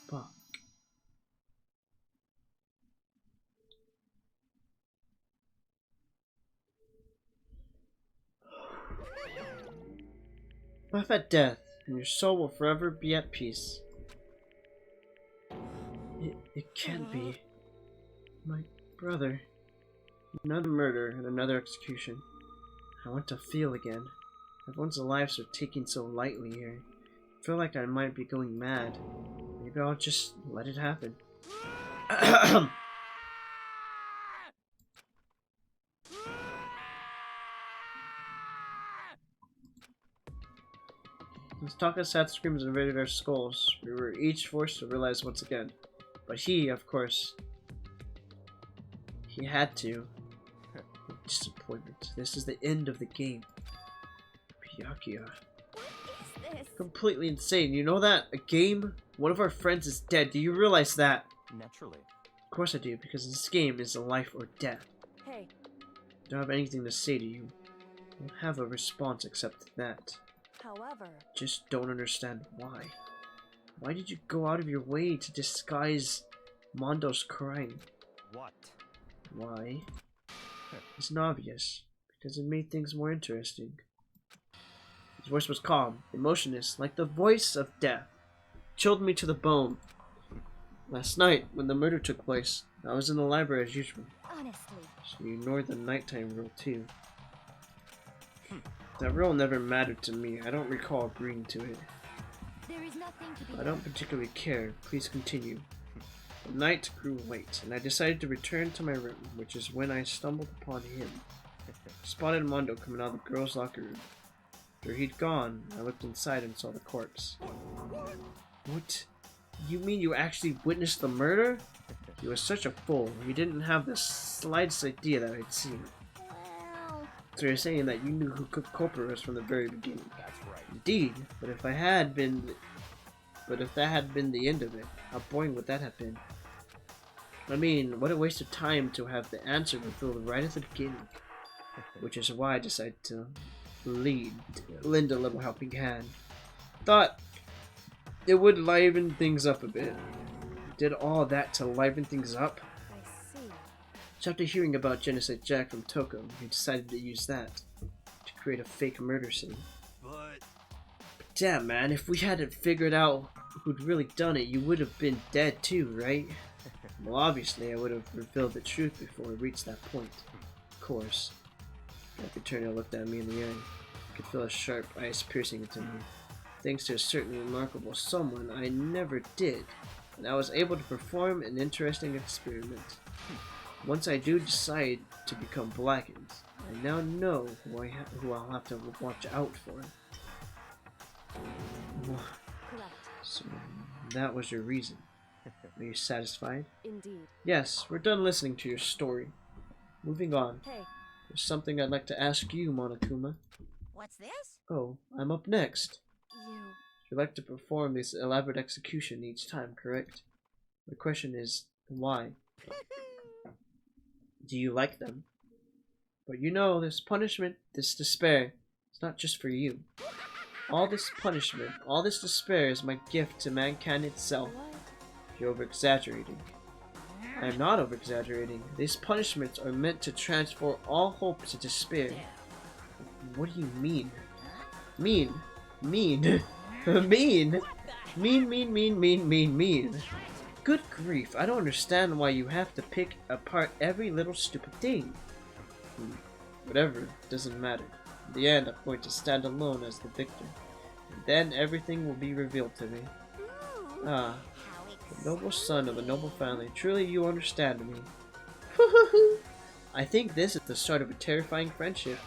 Fuck. Laugh at death, and your soul will forever be at peace. It can't be. My brother. Another murder and another execution. I want to feel again. Everyone's lives are taking so lightly here. I feel like I might be going mad. Maybe I'll just let it happen. As Taka's sad screams invaded our skulls, we were each forced to realize once again. But he, of course, he had to. Disappointment. This is the end of the game. Byakuya. What is this? Completely insane. You know that? A game? One of our friends is dead. Do you realize that? Naturally. Of course I do, because this game is a life or death. Hey, I don't have anything to say to you. I don't have a response except that. however, Just don't understand why. Why did you go out of your way to disguise Mondo's crime? What? Why? It's not obvious, because it made things more interesting. His voice was calm, emotionless, like the voice of death. Chilled me to the bone. Last night, when the murder took place, I was in the library as usual. Honestly, So you ignored the nighttime rule too. That role never mattered to me. I don't recall agreeing to it. There is nothing to be I don't particularly care. Please continue. The night grew late, and I decided to return to my room, which is when I stumbled upon him. Spotted Mondo coming out of the girls' locker room. After he'd gone, I looked inside and saw the corpse. What? You mean you actually witnessed the murder? He was such a fool. He didn't have the slightest idea that I'd seen it. Well, So you're saying that you knew who the culprit was from the very beginning? That's right. Indeed, but if that had been the end of it, how boring would that have been? I mean, what a waste of time to have the answer revealed right at the beginning. Which is why I decided to lend a little helping hand. Thought it would liven things up a bit. Did all that to liven things up. I see. So after hearing about Genocide Jack from Toko, he decided to use that to create a fake murder scene. But Damn, man, if we hadn't figured out who'd really done it, you would have been dead too, right? Well, obviously, I would have revealed the truth before we reached that point. Of course. Capiturnia looked at me in the eye. I could feel a sharp ice piercing into me. Thanks to a certain remarkable someone, I never did, and I was able to perform an interesting experiment. Once I do decide to become blackened, I now know who I'll have to watch out for. Correct. So, that was your reason. Are you satisfied? Indeed. Yes, we're done listening to your story. Moving on. Hey, There's something I'd like to ask you, Monokuma. What's this? Oh, I'm up next. you... You like to perform this elaborate execution each time, correct? My question is, why? Do you like them? But you know, this punishment, this despair, it's not just for you. All this punishment, all this despair is my gift to mankind itself. What? You're over-exaggerating. I am not over-exaggerating. These punishments are meant to transform all hope to despair. What do you mean? Mean. Mean. Mean. Mean. Good grief, I don't understand why you have to pick apart every little stupid thing. Whatever, doesn't matter. In the end, I'm going to stand alone as the victor. And then everything will be revealed to me. Ah, the noble son of a noble family. Truly you understand me. I think this is the start of a terrifying friendship.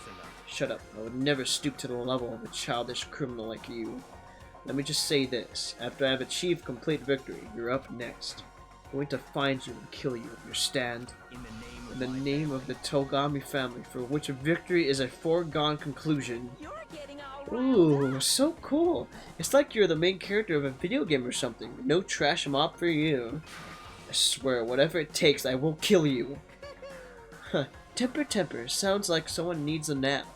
Shut up, I would never stoop to the level of a childish criminal like you. Let me just say this, after I have achieved complete victory, you're up next. I'm going to find you and kill you, understand? In the name of the Togami family, for which victory is a foregone conclusion. Ooh, so cool. It's like you're the main character of a video game or something. No trash mob for you. I swear, whatever it takes, I will kill you. Huh, temper, sounds like someone needs a nap.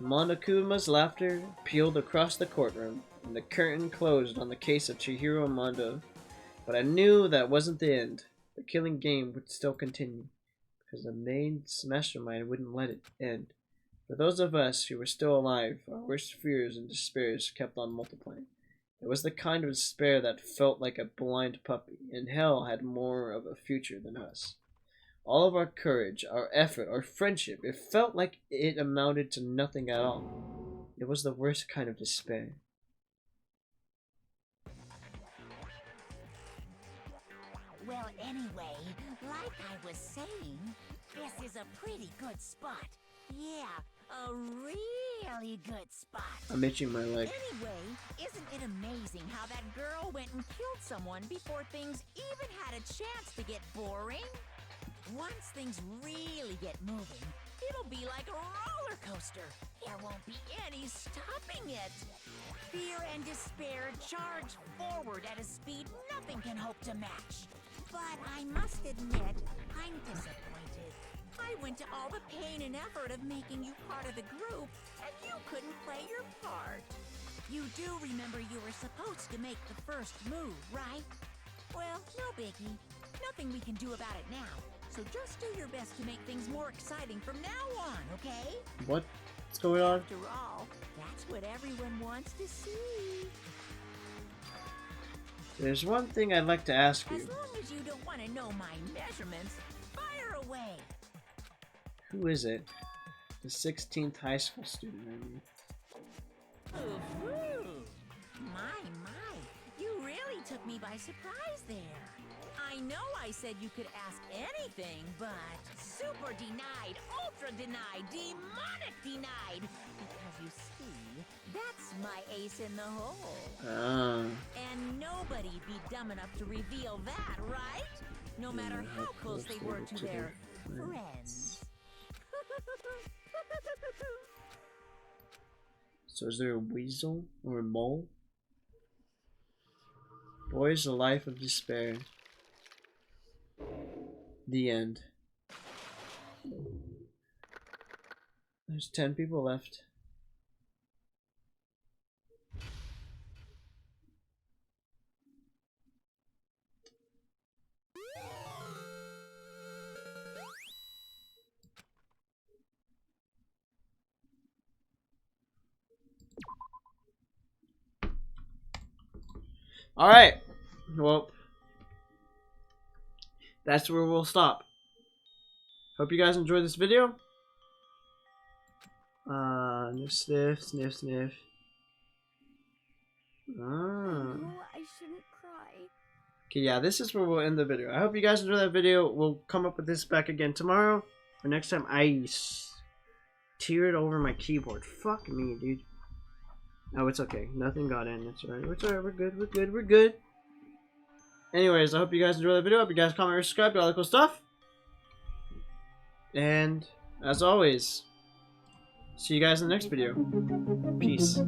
Monokuma's laughter pealed across the courtroom, and the curtain closed on the case of Chihiro Mondo. But I knew that wasn't the end. The killing game would still continue, because the main mastermind wouldn't let it end. For those of us who were still alive, our worst fears and despairs kept on multiplying. It was the kind of despair that felt like a blind puppy, and hell had more of a future than us. All of our courage, our effort, our friendship, it felt like it amounted to nothing at all. It was the worst kind of despair. Well, anyway, like I was saying, this is a pretty good spot. Yeah, a really good spot. I'm itching my leg. Anyway, isn't it amazing how that girl went and killed someone before things even had a chance to get boring? Once things really get moving, it'll be like a roller coaster. There won't be any stopping it. Fear and despair charge forward at a speed nothing can hope to match. But I must admit, I'm disappointed. I went to all the pain and effort of making you part of the group, and you couldn't play your part. You do remember you were supposed to make the first move, right? Well, no biggie. Nothing we can do about it now. So just do your best to make things more exciting from now on, okay? What's going on? After all, that's what everyone wants to see. There's one thing I'd like to ask As you. long as you don't want to know my measurements, fire away. Who is it? The 16th high school student, I mean. Ooh, my, you really took me by surprise there. I know I said you could ask anything, but super denied, ultra denied, demonic denied. Because you see, that's my ace in the hole. And nobody'd be dumb enough to reveal that, right? No matter how close they were to their friends. So is there a weasel or a mole? Boys, a life of despair. The end. There's 10 people left. Alright, well, that's where we'll stop. Hope you guys enjoyed this video. Sniff, sniff, sniff. Oh, I shouldn't cry. Okay, yeah, this is where we'll end the video. I hope you guys enjoyed that video. We'll come up with this back again tomorrow. Or next time I tear it over my keyboard. Fuck me, dude. Oh, it's okay. Nothing got in. It's alright. It's alright. We're good. We're good. We're good. Anyways, I hope you guys enjoyed the video. I hope you guys comment, subscribe, do all that cool stuff. And as always, see you guys in the next video. Peace.